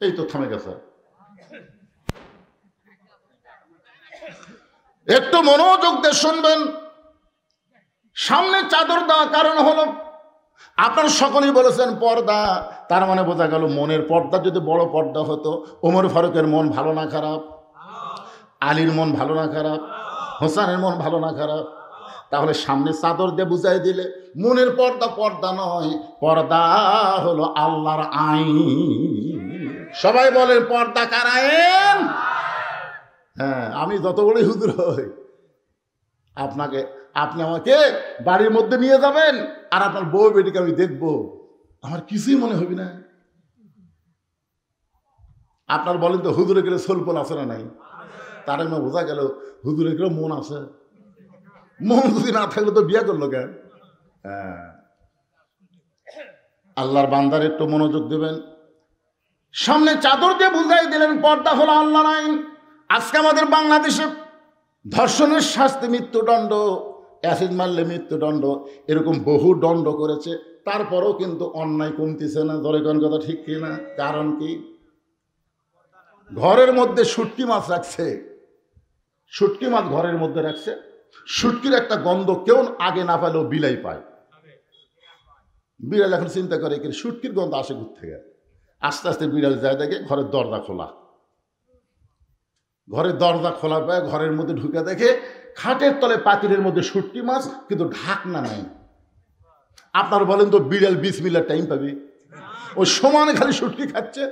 Speaker 1: এই তো থামে গেছে। একটু মনোযোগ দিয়ে শুনবেন। সামনে চাদর দেওয়া কারণ হলো আপনারা সকলেই বলেছেন পর্দা, তার মানে বোঝা গেল মনের পর্দা যদি বড় পর্দা হতো, ওমর ফারুকের মন ভালো না খারাপ? আলীর মন ভালো না খারাপ? হোসেনের মন ভালো না খারাপ? তাহলে সামনে চাদর দিয়ে বুঝাই দিলে মনের পর্দা পর্দা নয়, পর্দা হলো আল্লাহর আইন। সবাই বলেন পর্দা কার আইন? হ্যাঁ, আমি যত বড় হুজুর হই, আপনি আমাকে বাড়ির মধ্যে নিয়ে যাবেন, আর আপনার বউ বেটিকে আমি দেখবো, আমার কিছুই মনে হবে না। আপনার বলেন তো হুজুরে গেলে সোলপল আছে না নাই? তার না বোঝা গেল হুজুরে গেলে মন আছে। মন যদি না থাকলে তো বিয়ে করলো কেন? হ্যাঁ, আল্লাহর বান্দার একটু মনোযোগ দেবেন। সামনে চাদর দিয়ে বুঝাই দিলেন পর্দা হলো আল্লাহর আইন। আজকে আমাদের বাংলাদেশে ধর্ষণের শাস্তি মৃত্যুদণ্ড, অ্যাসিড মারলে মৃত্যুদণ্ড, এরকম বহু দণ্ড করেছে। তারপরেও কিন্তু অন্যায় কমতেছে না। ধরে কোন কথা ঠিক কিনা? কারণ কি? ঘরের মধ্যে শুটকি মাছ রাখছে, শুটকি মাছ ঘরের মধ্যে রাখছে, শুটকির একটা গন্ধ কেউ আগে না পেলেও বিলাই পায়। বিড়াল এখন চিন্তা করে কি শুটকির গন্ধ আসে ঘুর থেকে। আস্তে আস্তে বিড়াল যায়, দেখে ঘরের দরজা খোলা, ঘরের দরজা খোলা পায়, ঘরের মধ্যে ঢুকে দেখে খাটের তলে পাতিলের মধ্যে শুটকি মাছ, কিন্তু ঢাকনা নাই। আপনার বলেন তো বিড়াল 20 মিনিট টাইম পাবে? ওই সমানে খালি শুটকি খাচ্ছে,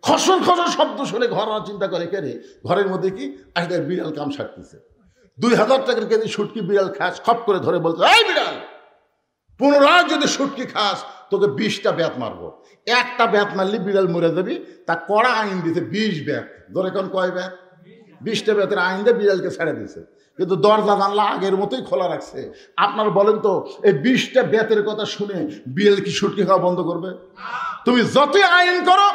Speaker 1: খসর খসর শব্দ শুনে ঘর চিন্তা করে কে রে ঘরের মধ্যে কি আসলে বিড়াল কাম সারতেছে। 2000 টাকার কেজি শুটকি বিড়াল খাস, খপ করে ধরে বলছে, এই বিড়াল, পুনরায় যদি শুটকি খাস তোকে 20টা ব্যাত মারবো। একটা ব্যাত মারলি বিড়াল মরে যাবি। তা কড়া আইন দিতে 20 ব্যাত। ধরে কোন কয় ব্যাত? 20টা ব্যাতের আইন দিয়ে বিড়ালকে ছেড়ে দিছে, কিন্তু দরজা জানলা আগের মতোই খোলা রাখছে। আপনার বলেন তো এই 20টা ব্যাতের কথা শুনে বিড়াল কি শুটকি খাওয়া বন্ধ করবে? তুমি যতই আইন করো,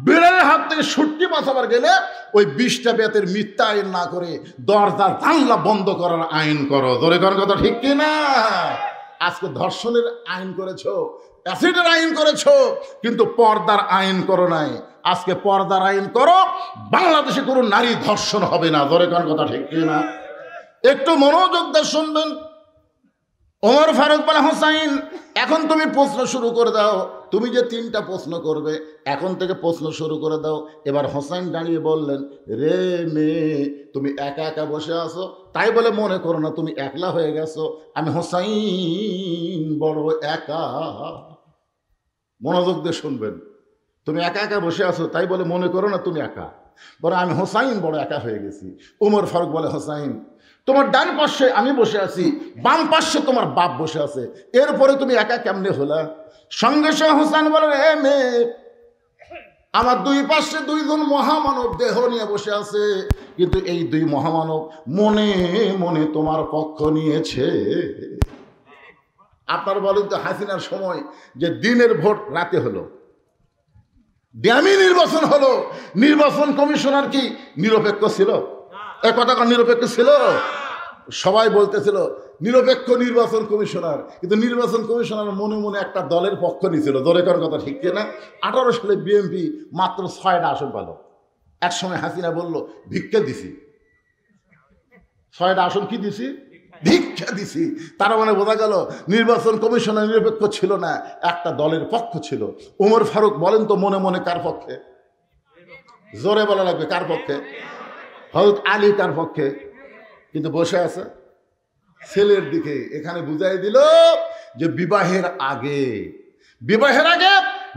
Speaker 1: বিড়ালের হাত থেকে শুটকি বাঁচাবার গেলে ওই 20টা ব্যাতের মিথ্যা আইন না করে দরজা জানলা বন্ধ করার আইন করো। ধরে কোন কথা ঠিক কিনা? আজকে ধর্ষণের আইন করেছো, অ্যাসিডের আইন করেছো, কিন্তু পর্দার আইন করো নাই। আজকে পর্দার আইন করো, বাংলাদেশে কোনো নারী ধর্ষণ হবে না। ধরে কোন কথা ঠিক কিনা? একটু মনোযোগ দিয়ে শুনবেন। ওমর ফারুক বলে, হোসাইন এখন তুমি প্রশ্ন শুরু করে দাও। তুমি যে 3টা প্রশ্ন করবে, এখন থেকে প্রশ্ন শুরু করে দাও। এবার হোসাইন দাঁড়িয়ে বললেন, রে মেয়ে, তুমি একা একা বসে আছো, তাই বলে মনে করো না তুমি একলা হয়ে গেছো। আমি হোসাইন বড় একা। মনোযোগ দিয়ে শুনবেন। তুমি একা একা বসে আছো তাই বলে মনে করো না তুমি একা, বরং আমি হোসাইন বড় একা হয়ে গেছি। ওমর ফারুক বলে, হোসাইন তোমার ডান পাশে আমি বসে আছি, বাম পাশে তোমার বাপ বসে আছে, এরপরে তুমি একা কেমনে হলা? সঙ্গে সঙ্গে হোসেন বলে, রে মেয়ে, আমার 2 পাশে 2জন মহামানব দেহ নিয়ে বসে আছে, কিন্তু এই 2 মহামানব মনে মনে তোমার পক্ষ নিয়েছে। আপনার বলেন তো হাসিনার সময় যে দিনের ভোট রাতে হলো, ড্যামি নির্বাচন হলো, নির্বাচন কমিশনার কি নিরপেক্ষ ছিল? এক কথা নিরপেক্ষ ছিল? সবাই বলতেছিল নিরপেক্ষ নির্বাচন কমিশনার, কিন্তু নির্বাচন কমিশনার মনে মনে একটা দলের পক্ষ নিয়েছিল। দলের কথা ঠিক কিনা? 18 সালে বিএনপি মাত্র 6টা আসন পেল। এক সময় হাসিনা বলল ভিক্ষা দিছি। 6টা আসন কি দিছি? ভিক্ষা দিছি। তার মানে বোঝা গেল নির্বাচন কমিশনার নিরপেক্ষ ছিল না, একটা দলের পক্ষ ছিল। ওমর ফারুক বলেন তো মনে মনে কার পক্ষে? জোরে বলা লাগবে, কার পক্ষে? হযরত আলী কার পক্ষে? কিন্তু বসে আছে ছেলের দিকে। এখানে বুঝাই দিল যে বিবাহের আগে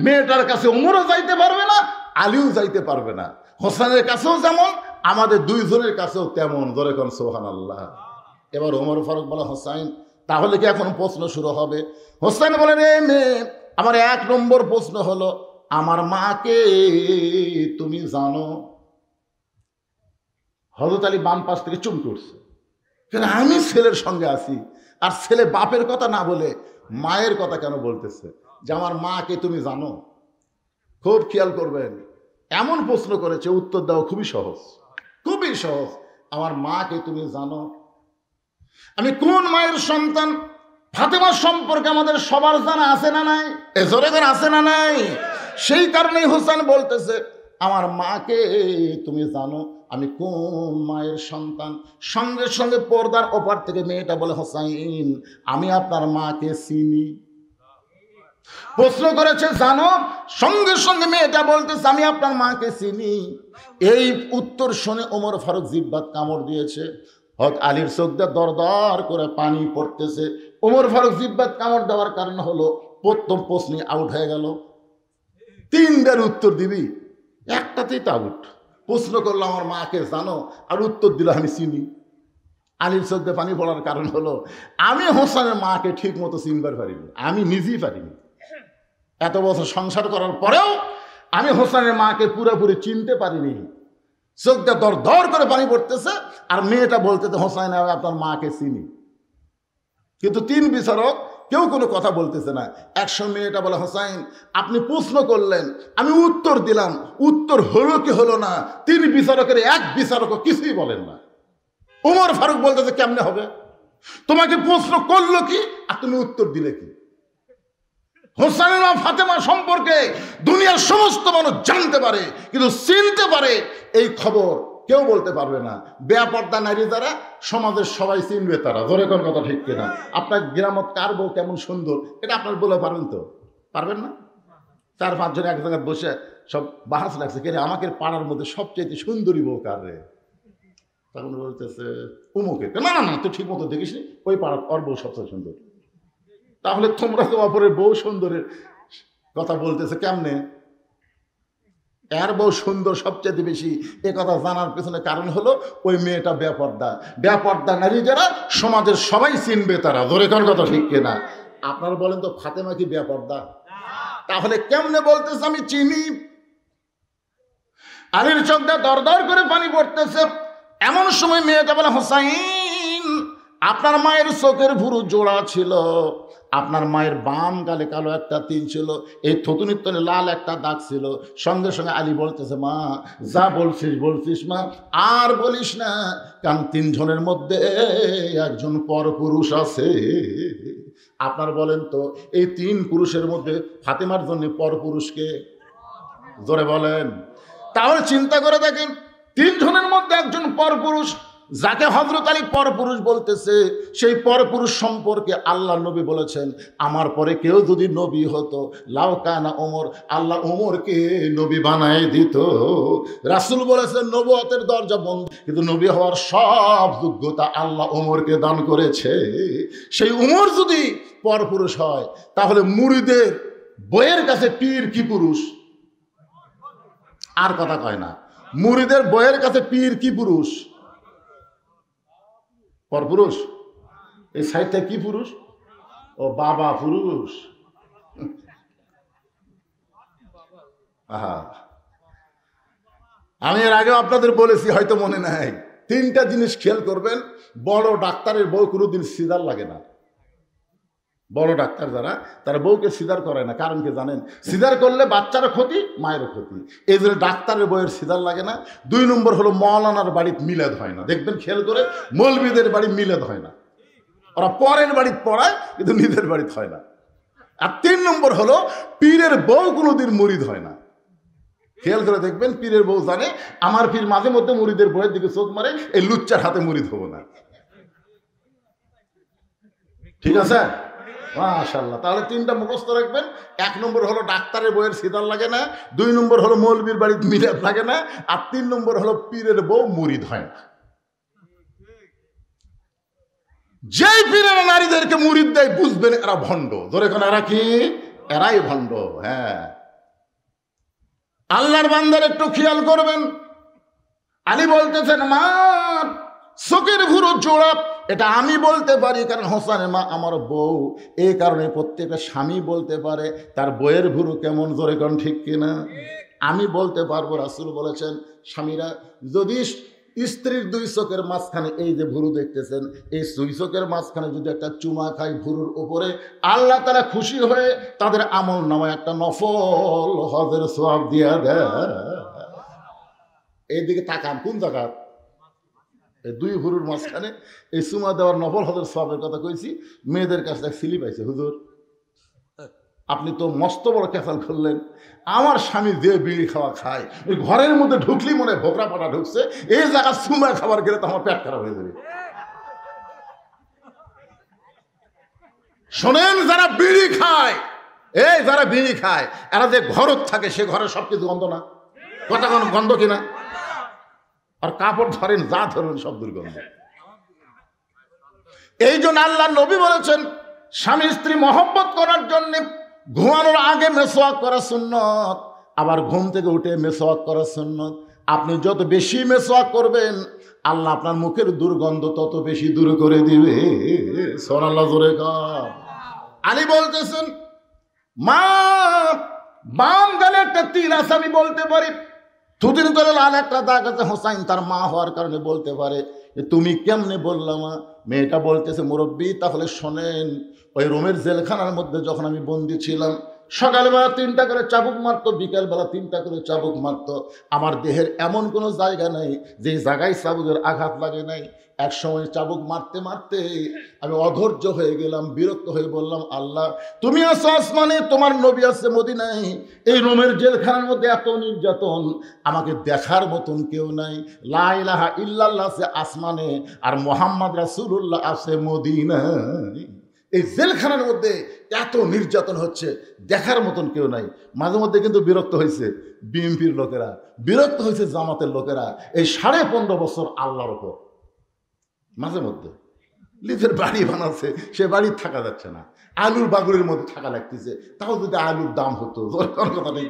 Speaker 1: মেয়েটার কাছে ওমরও যাইতে পারবে না, আলীও যাইতে পারবে না। হোসেনের কাছেও যেমন, আমাদের 2 জনের কাছেও তেমন। ধরে কোন সুবহানাল্লাহ। এবার ওমর ফারুক বলে, হোসাইন তাহলে কি এখন প্রশ্ন শুরু হবে? হোসেন বলে, রে মেয়ে, আমার 1 নম্বর প্রশ্ন হলো, আমার মাকে তুমি জানো? হযরত আলী বাম পাশ থেকে চমকে উঠছে, আমি ছেলের সঙ্গে আছি, আর ছেলে বাপের কথা না বলে মায়ের কথা কেন বলতেছে যে আমার মাকে তুমি জানো? খুব খেয়াল করবেন, এমন প্রশ্ন করেছে, উত্তর দাও খুবই সহজ, খুবই সহজ। আমার মাকে তুমি জানো? আমি কোন মায়ের সন্তান? ফাতেমার সম্পর্কে আমাদের সবার জানা আছে না নাই? জোরে করে আছে না নাই? সেই কারণেই হোসেন বলতেছে, আমার মাকে তুমি জানো? আমি কোন মায়ের সন্তান? সঙ্গে সঙ্গে পর্দার ওপার থেকে মেয়েটা বলে, হোসাইন আমি আপনার মাকে চিনি। প্রশ্ন করেছে জানো, সঙ্গে সঙ্গে মেয়েটা বলতেছে আমি আপনার মাকে চিনি। এই উত্তর শুনে ওমর ফারুক জিহ্বাত কামড় দিয়েছে। হযরত আলীর চোখ দিয়ে দরদর করে পানি পড়তেছে। ওমর ফারুক জিহ্বাত কামড় দেওয়ার কারণ হলো প্রথম প্রশ্নে আউট হয়ে গেল। 3বার উত্তর দিবি, একটাতেই তো আউট। প্রশ্ন করলো আমার মাকে জানো, আর উত্তর দিল আমি চিনি। আলীর চোখ দিয়ে পানি পড়ার কারণ হলো আমি হোসেনের মাকে ঠিক মতো চিনবার পারিনি, আমি নিজেই পারিনি। এত বছর সংসার করার পরেও আমি হোসেনের মাকে পুরোপুরি চিনতে পারিনি। চোখ দিয়ে দর দর করে পানি পড়তেছে, আর মেয়েটা বলতেছে হোসেন আমি আপনার মাকে চিনি। কিন্তু 3 বিচারক কেউ কোনো কথা বলতেছে না। একসময় মেয়েটা বলে, হোসেন আপনি প্রশ্ন করলেন, আমি উত্তর দিলাম, উত্তর হলো কি হলো না, 3 বিচারকের 1 বিচারকও কিছুই বলেন না। ওমর ফারুক বলতেছে কেমনে হবে? তোমাকে প্রশ্ন করলো কি আর তুমি উত্তর দিলে কি? হোসেনের মা ফাতেমা সম্পর্কে দুনিয়ার সমস্ত মানুষ জানতে পারে, কিন্তু চিনতে পারে এই খবর কেউ বলতে পারবে না। বেপর্দা নারী যারা, সমাজের সবাই চিনবে তারা। ধরে কোন কথা ঠিক কিনা? আপনার গ্রামত কার বউ কেমন সুন্দর এটা আপনার বলে পারবেন তো? পারবেন না। 4-5 জন এক জায়গায় বসে সব বাহাস লাগছে, কে রে আমাকে পাড়ার মধ্যে সবচেয়ে সুন্দরী বউ কার রে? তখন বলতেছে উমুকে। না না না, তুই ঠিক মতো দেখিস নি, ওই পাড়ার ওর বউ সবচেয়ে সুন্দর। তাহলে তোমরা তো অপরের বউ সুন্দরের কথা বলতেছে কেমনে? এর বউ সুন্দর সবচেয়ে বেশি, এ কথা জানার পেছনে কারণ হলো ওই মেয়েটা বেপর্দা। বেপর্দা নারী যারা, সমাজের সবাই চিনবে তারা। ধরে কোন কথা ঠিক কিনা? আপনারা বলেন তো ফাতেমা কি বেপর্দা? তাহলে কেমনে বলতেছে আমি চিনি? আলীর চোখ দিয়ে দর দর করে পানি পড়তেছে। এমন সময় মেয়েটা বলে, হোসাইন, আপনার মায়ের চোখের ভুরু জোড়া ছিল, আপনার মায়ের বাম গালে কালো একটা তিল ছিল, এই থুতুনির তলে লাল একটা দাগ ছিল। সঙ্গে সঙ্গে আলী বলতেছে, মা যা বলছিস বলছিস মা, আর বলিস না, কারণ 3 জনের মধ্যে একজন পরপুরুষ আছে। আপনার বলেন তো এই 3 পুরুষের মধ্যে ফাতেমার জন্য পরপুরুষকে? জোরে বলেন। তাহলে চিন্তা করে দেখেন, 3 জনের মধ্যে একজন পরপুরুষ, যাকে হযরত আলী পরপুরুষ বলতেছে, সেই পরপুরুষ সম্পর্কে আল্লাহ নবী বলেছেন, আমার পরে কেউ যদি নবী হতো, লাউ কানা ওমর, আল্লাহ ওমরকে নবী বানায় দিত। রাসূল বলেছেন নবুয়তের দরজা বন্ধ, কিন্তু নবী হওয়ার সব যোগ্যতা আল্লাহ ওমরকে দান করেছে। সেই ওমর যদি পরপুরুষ হয়, তাহলে মুরিদের বইয়ের কাছে পীর কি পুরুষ? আর কথা কয় না। মুরিদের বইয়ের কাছে পীর কি পুরুষ? পরপুরুষ। এই সাইডটা কি পুরুষ? ও বাবা পুরুষ। আহা, আমি এর আগেও আপনাদের বলেছি, হয়তো মনে নাই। 3টা জিনিস খেয়াল করবেন, বড় ডাক্তারের বউ কোনোদিন সিজার লাগে না। বড় ডাক্তার যারা, তারা বউকে সিজার করে না। কারণ কি জানেন? সিজার করলে বাচ্চারও ক্ষতি, মায়েরও ক্ষতি। এই জন্য ডাক্তারের বউয়ের সিজার লাগে না। 2 নম্বর হলো মৌলানার বাড়িতে মিলাদ হয় না। দেখবেন খেয়াল করে, মৌলবীদের বাড়ি মিলাদ হয় না। ওরা পরের বাড়িতে পড়ায়, কিন্তু নিজের বাড়িতে হয় না। আর 3 নম্বর হলো পীরের বউ কোনোদিন মুরিদ হয় না। খেয়াল করে দেখবেন, পীরের বউ জানে আমার পীর মাঝে মধ্যে মুরিদের বউয়ের দিকে চোখ মারে, এই লুচ্চার হাতে মুরিদ হবো না। ঠিক আছে? মাশাআল্লাহ। তাহলে 3টা মুখস্থ রাখবেন। 1 নম্বর হলো ডাক্তারের বউয়ের সিদার লাগে না, 2 নম্বর হলো মৌলবীর বাড়িতে মিলাদ লাগে না, আর 3 নম্বর হলো পীরের বউ মুরিদ হয় না। যেই পীরের নারীদেরকে মুরিদ দেয়, বুঝবেন এরা ভণ্ড। ধরে কোন এরা কি? এরাই ভণ্ড। হ্যাঁ, আল্লাহর বান্দার একটু খেয়াল করবেন। আলী বলতেছেন, মা চোখের ভুরু জোড়া, এটা আমি বলতে পারি, কারণ হোসেনের মা আমার বউ। এই কারণে প্রত্যেকটা স্বামী বলতে পারে তার বইয়ের ভুরু কেমন। জোরে কোন ঠিক কিনা? আমি বলতে পারবো। রাসূল বলেছেন, স্বামীরা যদি স্ত্রীর 2 চোখের মাঝখানে এই যে ভুরু দেখতেছেন, এই 2 চোখের মাঝখানে যদি একটা চুমা খায় ভুরুর উপরে, আল্লাহ তারা খুশি হয়ে তাদের আমল নামায় একটা নফল হজের সওয়াব দিয়া দেয়। এইদিকে তাকান, কোন জায়গা? এই 2 ভুরুর মাঝখানে এই চুমা দেওয়ার নফল হজের সওয়াবের কথা কইছি। মেয়েদের কাছে এক সিলি পাইছে, হুজুর আপনি তো মস্ত বড় ক্যাসাল করলেন। আমার স্বামী যে বিড়ি খাওয়া খায়, ওই ঘরের মধ্যে ঢুকলি মনে ভোকরা পাটা ঢুকছে, এই জায়গা চুমা খাবার গেলে তো আমার পেট খারাপ হয়ে যাবে। শোনেন, যারা বিড়ি খায়, এই যারা বিড়ি খায়, এরা যে ঘরত থাকে, সে ঘরে সবকিছু গন্ধ না? কথা গন্ধ কিনা? আর কাপড় ধরেন, যা ধরেন সব দুর্গন্ধ। এই জন্য আল্লাহ নবী বলেছেন, স্বামী স্ত্রী মহব্বত করার জন্য ঘুমানোর আগে মেসওয়াক করা সুন্নত, আবার ঘুম থেকে উঠে মেসওয়াক করা সুন্নত। আপনি যত বেশি মেসওয়াক করবেন, আল্লাহ আপনার মুখের দুর্গন্ধ তত বেশি দূর করে দিবে। সুবহানাল্লাহ, জোরে কর। আলী বলতেছেন, মা বাম গালে একটা তিল আছে, আমি বলতে পারি। দুদিন ধরে লাল একটা দাগ আছে। হোসাইন তার মা হওয়ার কারণে বলতে পারে। তুমি কেমনে বললাম? মেয়েটা বলতেছে, মুরব্বী তাহলে শোনেন, ওই রোমের জেলখানার মধ্যে যখন আমি বন্দি ছিলাম, সকালবেলা 3টা করে চাবুক মারতো, বিকালবেলা 3টা করে চাবুক মারতো। আমার দেহের এমন কোনো জায়গা নাই যে জায়গায় চাবুকের আঘাত লাগে নাই। এক সময় চাবুক মারতে মারতে আমি অধৈর্য হয়ে গেলাম, বিরক্ত হয়ে বললাম, আল্লাহ তুমি আছো আসমানে, তোমার নবী আছে মদিনায়, এই রোমের জেলখানার মধ্যে এত নির্যাতন, আমাকে দেখার মতন কেউ নাই। লা ইলাহা ইল্লাল্লাহ আছে আসমানে, আর মুহাম্মদ রাসূলুল্লাহ আছে মদিনায়। এই জেলখানার মধ্যে এত নির্যাতন হচ্ছে, দেখার মতন কেউ নাই। মাঝে মধ্যে কিন্তু বিরক্ত হয়েছে বিএনপির লোকেরা, বিরক্ত হয়েছে জামাতের লোকেরা এই 15.5 বছর আল্লাহর ওপর। মাঝে মধ্যে নিজের বাড়ি বানাচ্ছে, সে বাড়ি থাকা যাচ্ছে না, আলুর বাগুরের মধ্যে থাকা লাগতেছে। তাও যদি আলুর দাম হতো, কথা নেই।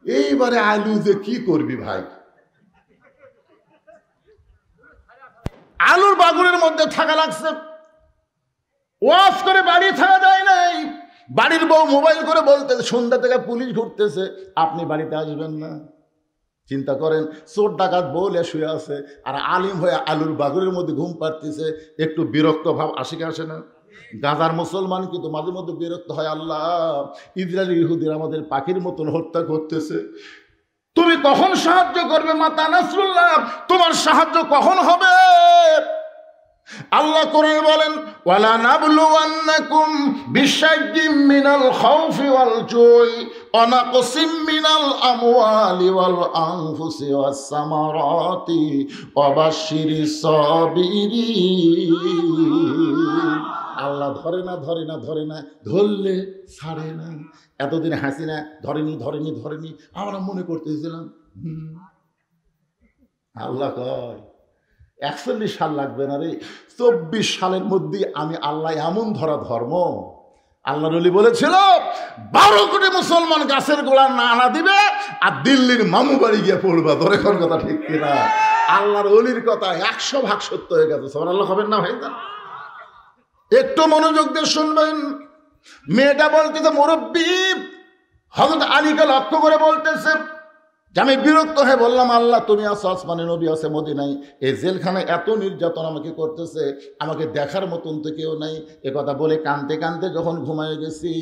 Speaker 1: এইবারে আলু যে কি করবি ভাই, আলুর বাগুরের মধ্যে থাকা লাগছে। ওয়াজ করে বাড়ি থাকা যায় নাই। বাড়ির বউ মোবাইল করে বলতেছে, সন্ধ্যা থেকে পুলিশ ঘুরতেছে, আপনি বাড়িতে আসবেন না। চিন্তা করেন, চোর ডাকাত বলে শুয়ে আছে, আর আলিম হয়ে আলুর বাগুরের মধ্যে ঘুম পাড়তেছে। একটু বিরক্ত ভাব আসে কি আসে না? গাজার মুসলমান কিন্তু মাঝে মধ্যে বিরক্ত হয়, আল্লাহ ইসরায়েলি ইহুদির আমাদের পাখির মতন হত্যা করতেছে, তুমি কখন সাহায্য করবে? মাতা নাসরুল্লাহ, তোমার সাহায্য কখন হবে? আল্লাহ কোরআনে বলেন, ওয়ালা নাবলুওয়ান্নাকুম বিশাইয়্যিম মিনাল খাউফি ওয়াল জুই ওয়া নাকসিম মিনাল আমওয়ালি ওয়াল আনফুসি ওয়াস সামারাতি ওয়া বাশশিরিস সাবিরিন। আল্লাহ ধরে না, ধরে না, ধরে না, ধরলে ছাড়ে না। এতদিন হাসিনা ধরেনি, ধরেনি, ধরেনি, আমরা মনে করতেছিলাম আল্লাহ কয় 41 সাল লাগবে না রে, 24 সালের মধ্যে আমি আল্লাহ এমন ধরা ধর্ম। আল্লাহ নবী বলেছিল 12 কোটি মুসলমান গাছের গোড়া নানা দিবে আর দিল্লির মামু বাড়ি গিয়ে পড়বা। ধরে কোন কথা ঠিক কিনা? আল্লাহর ওলির কথা 100 ভাগ সত্য হয়ে গেছে। সুবহানাল্লাহ হবেন না ভাই? একটু মনোযোগ দিয়ে শুনবেন। মেয়েটা বলতেছে, মুরব্বী হযরত আলীকে লক্ষ্য করে বলতেছে যে আমি বিরক্ত হয়ে বললাম, আল্লাহ তুমি আছো আসমানে, নবী আছে মদিনায়, এই জেলখানায় এত নির্যাতন আমাকে করতেছে, আমাকে দেখার মতন তো কেউ নাই। এ কথা বলে কাঁদতে কাঁদতে যখন ঘুমায় গেছি,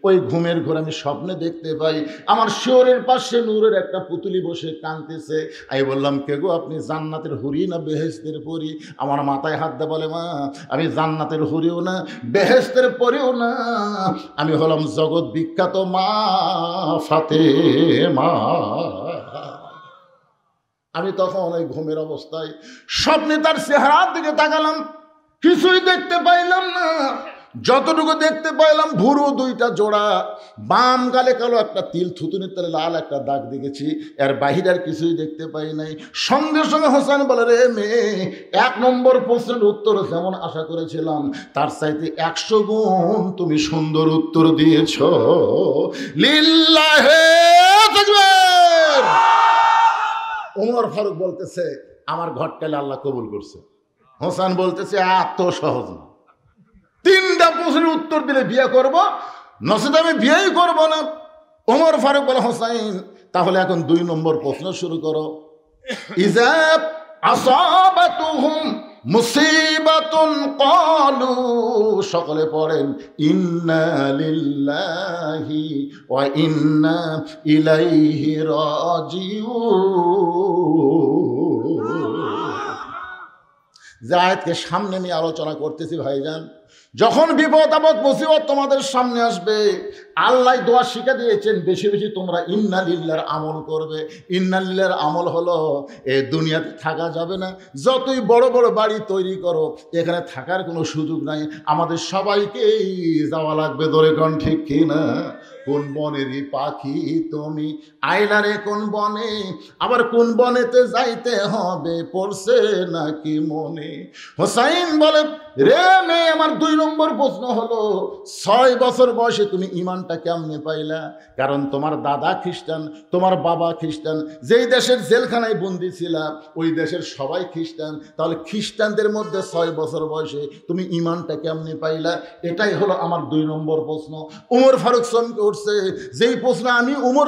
Speaker 1: ওই ঘুমের ঘরে আমি স্বপ্নে দেখতে পাই আমার শিয়রের পাশে নূরের একটা পুতুলি বসে কাঁদতেছে। আমি বললাম, কে গো আপনি? জান্নাতের হুরি না বেহেশতের পরি? আমার মাথায় হাত দিয়ে বলে, মা আমি জান্নাতের হুরিও না, বেহেশতের পরিও না, আমি হলাম জগৎ বিখ্যাত মা ফাতেমা। আমি তখন ওই ঘুমের অবস্থায় স্বপ্নে তার চেহারার দিকে তাকালাম, কিছুই দেখতে পাইলাম না। যতটুকু দেখতে পাইলাম ভুরু 2টা জোড়া, বাম গালে কালো একটা তিল, থুতুনির তলে লাল একটা দাগ দেখেছি, এর বাহিরে আর কিছুই দেখতে পাই নাই। সঙ্গে সঙ্গে হোসেন বলে, রে মেয়ে, 1 নম্বর প্রশ্নের উত্তর যেমন আশা করেছিলাম তার চাইতে 100 গুণ তুমি সুন্দর উত্তর দিয়েছ। লিল্লাহে তাকবীর। ওমর ফারুক বলতেছে, আমার ঘটকালে আল্লাহ কবুল করছে। হোসেন বলতেছে, এত সহজ না, 3টা প্রশ্নের উত্তর দিলে বিয়ে করব, নচেত আমি বিয়েই করব না। ওমর ফারুক বলে, হোসেন তাহলে এখন 2 নম্বর প্রশ্ন শুরু করো। ইজা আসাবাতুহুম মুসিবাতুন ক্বালু, সকলে পড়েন, ইন্না লিল্লাহি ওয়া ইন্না ইলাইহি রাজিউন। যে আয়াতকে সামনে নিয়ে আলোচনা করতেছি ভাইজান, যখন বিপদ আপদ মুসিবত তোমাদের সামনে আসবে, আল্লাহ দোয়া শিখে দিয়েছেন, বেশি বেশি তোমরা ইন্না লিল্লাহর আমল করবে। ইন্না লিল্লাহর আমল হলো, এই দুনিয়াতে থাকা যাবে না, যতই বড় বড় বাড়ি তৈরি করো, এখানে থাকার কোনো সুযোগ নাই, আমাদের সবাইকেই যাওয়া লাগবে। ধরে কোন ঠিক কিনা? কোন বনেরই পাখি তুমি, আইলারে কোন বনে, আবার কোন বনেতে যাইতে হবে, পড়ছে নাকি মনে? হোসাইন বলে, রে মেয়ে, আমার 2 নম্বর প্রশ্ন হলো, 6 বছর বয়সে তুমি ইমানটা কেমনে পাইলা? কারণ তোমার দাদা খ্রিস্টান, তোমার বাবা খ্রিস্টান, যেই দেশের জেলখানায় বন্দি ছিলা ওই দেশের সবাই খ্রিস্টান, তাহলে খ্রিস্টানদের মধ্যে 6 বছর বয়সে তুমি ইমানটা কেমনে পাইলা? এটাই হলো আমার 2 নম্বর প্রশ্ন। উমর ফারুক চমকে উঠছে, যেই প্রশ্ন আমি উমর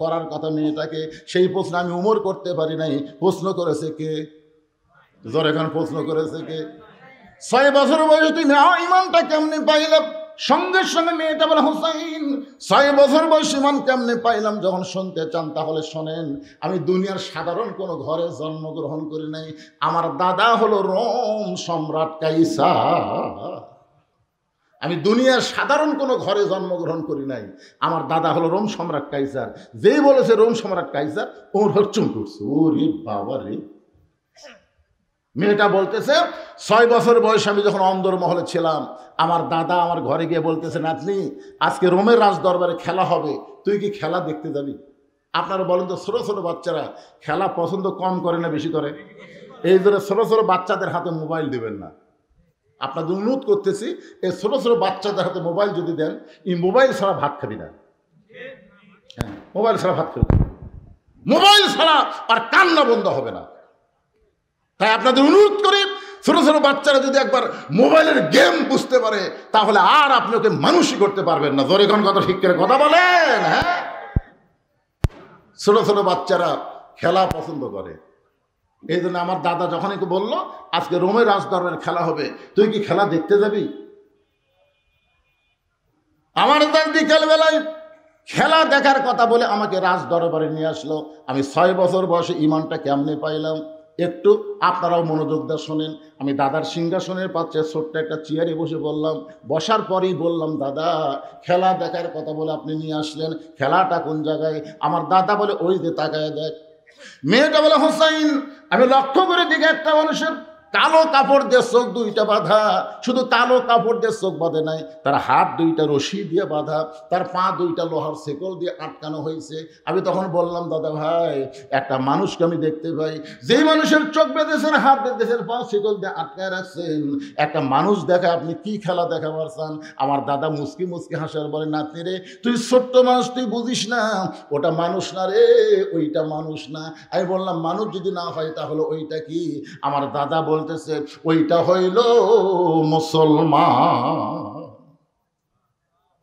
Speaker 1: করার কথা মেয়েটাকে, সেই প্রশ্ন আমি উমর করতে পারি নাই। প্রশ্ন করেছে কে? জোরে এখন প্রশ্ন করেছে কে? 6 বছর বয়সে তুমি ইমানটা কেমনে পাইলা? সঙ্গে সঙ্গে মেয়েটা বলে, হুসাইন 6 বছর বয়স ইমান কেমনে পাইলাম? যখন শুনতে চান তাহলে শোনেন, আমি দুনিয়ার সাধারণ কোনো ঘরে জন্মগ্রহণ করি নাই। আমার দাদা হলো রোম সম্রাট কাইসার। আমি দুনিয়ার সাধারণ কোনো ঘরে জন্মগ্রহণ করি নাই, আমার দাদা হলো রোম সম্রাট কাইসার। যেই বলেছে রোম সম্রাট কাইসার, ওর হচ্ছুম করছে, ওরে বাবা রে। মেয়েটা বলতেছে 6 বছর বয়স আমি যখন অন্দরমহলে ছিলাম, আমার দাদা আমার ঘরে গিয়ে বলতেছে, নাতনি আজকে রোমের রাজ দরবারে খেলা হবে, তুই কি খেলা দেখতে যাবি? আপনারা বলেন তো, ছোটো ছোটো বাচ্চারা খেলা পছন্দ কম করে না বেশি করে? এই জন্য ছোটো ছোটো বাচ্চাদের হাতে মোবাইল দেবেন না। আপনাদের অনুরোধ করতেছি, এই ছোটো ছোটো বাচ্চাদের হাতে মোবাইল যদি দেন, এই মোবাইল ছাড়া ভাত খাবি না। হ্যাঁ, মোবাইল ছাড়া ভাত খাবি, মোবাইল ছাড়া আর কান্না বন্ধ হবে না। তাই আপনাদের অনুরোধ করি, ছোট ছোট বাচ্চারা যদি একবার মোবাইলের গেম বুঝতে পারে, তাহলে আর আপনি ওকে মানুষই করতে পারবেন না। জোরে কোন কথা ঠিক করে কথা বলেন। হ্যাঁ, ছোট ছোট বাচ্চারা খেলা পছন্দ করে। এই জন্য আমার দাদা যখনই বললো আজকে রোমের রাজদরবারে খেলা হবে, তুই কি খেলা দেখতে যাবি? আমার দাদা বিকেল বেলায় খেলা দেখার কথা বলে আমাকে রাজদরবারে নিয়ে আসলো। আমি 6 বছর বয়সে ইমানটা কেমনে পাইলাম, একটু আপনারাও মনোযোগ দিয়ে শোনেন। আমি দাদার সিংহাসনের পাশে ছোট্ট একটা চেয়ারে বসে বললাম, বসার পরেই বললাম, দাদা খেলা দেখার কথা বলে আপনি নিয়ে আসলেন, খেলাটা কোন জায়গায়? আমার দাদা বলে, ওই যে তাকায় দেখ। মেয়েটা বলে, হুসাইন আমি লক্ষ্য করে দিকে একটা মানুষের কালো কাপড় দিয়ে চোখ 2টা বাঁধা, শুধু কালো কাপড় দিয়ে চোখ বাঁধে নাই, তার হাত 2টা রশি দিয়ে বাঁধা, তার পা 2টা লোহার শেকল দিয়ে আটকানো হয়েছে। আমি তখন বললাম, দাদা ভাই একটা মানুষকে আমি দেখতে পাই, যেই মানুষের চোখ বেঁধেছেন, হাত বেঁধেছেন, পা শেকল দিয়ে আটকায় রাখছেন, একটা মানুষ দেখা আপনি কি খেলা দেখাবার চান? আমার দাদা মুসকি মুসকি হাসার বলে, নাতনি রে তুই ছোট্ট মানুষ, তুই বুঝিস না, ওটা মানুষ না রে, ওইটা মানুষ না। আমি বললাম, মানুষ যদি না হয় তাহলে ওইটা কি? আমার দাদা বলতেছে, ওইটা হইল মুসলমান।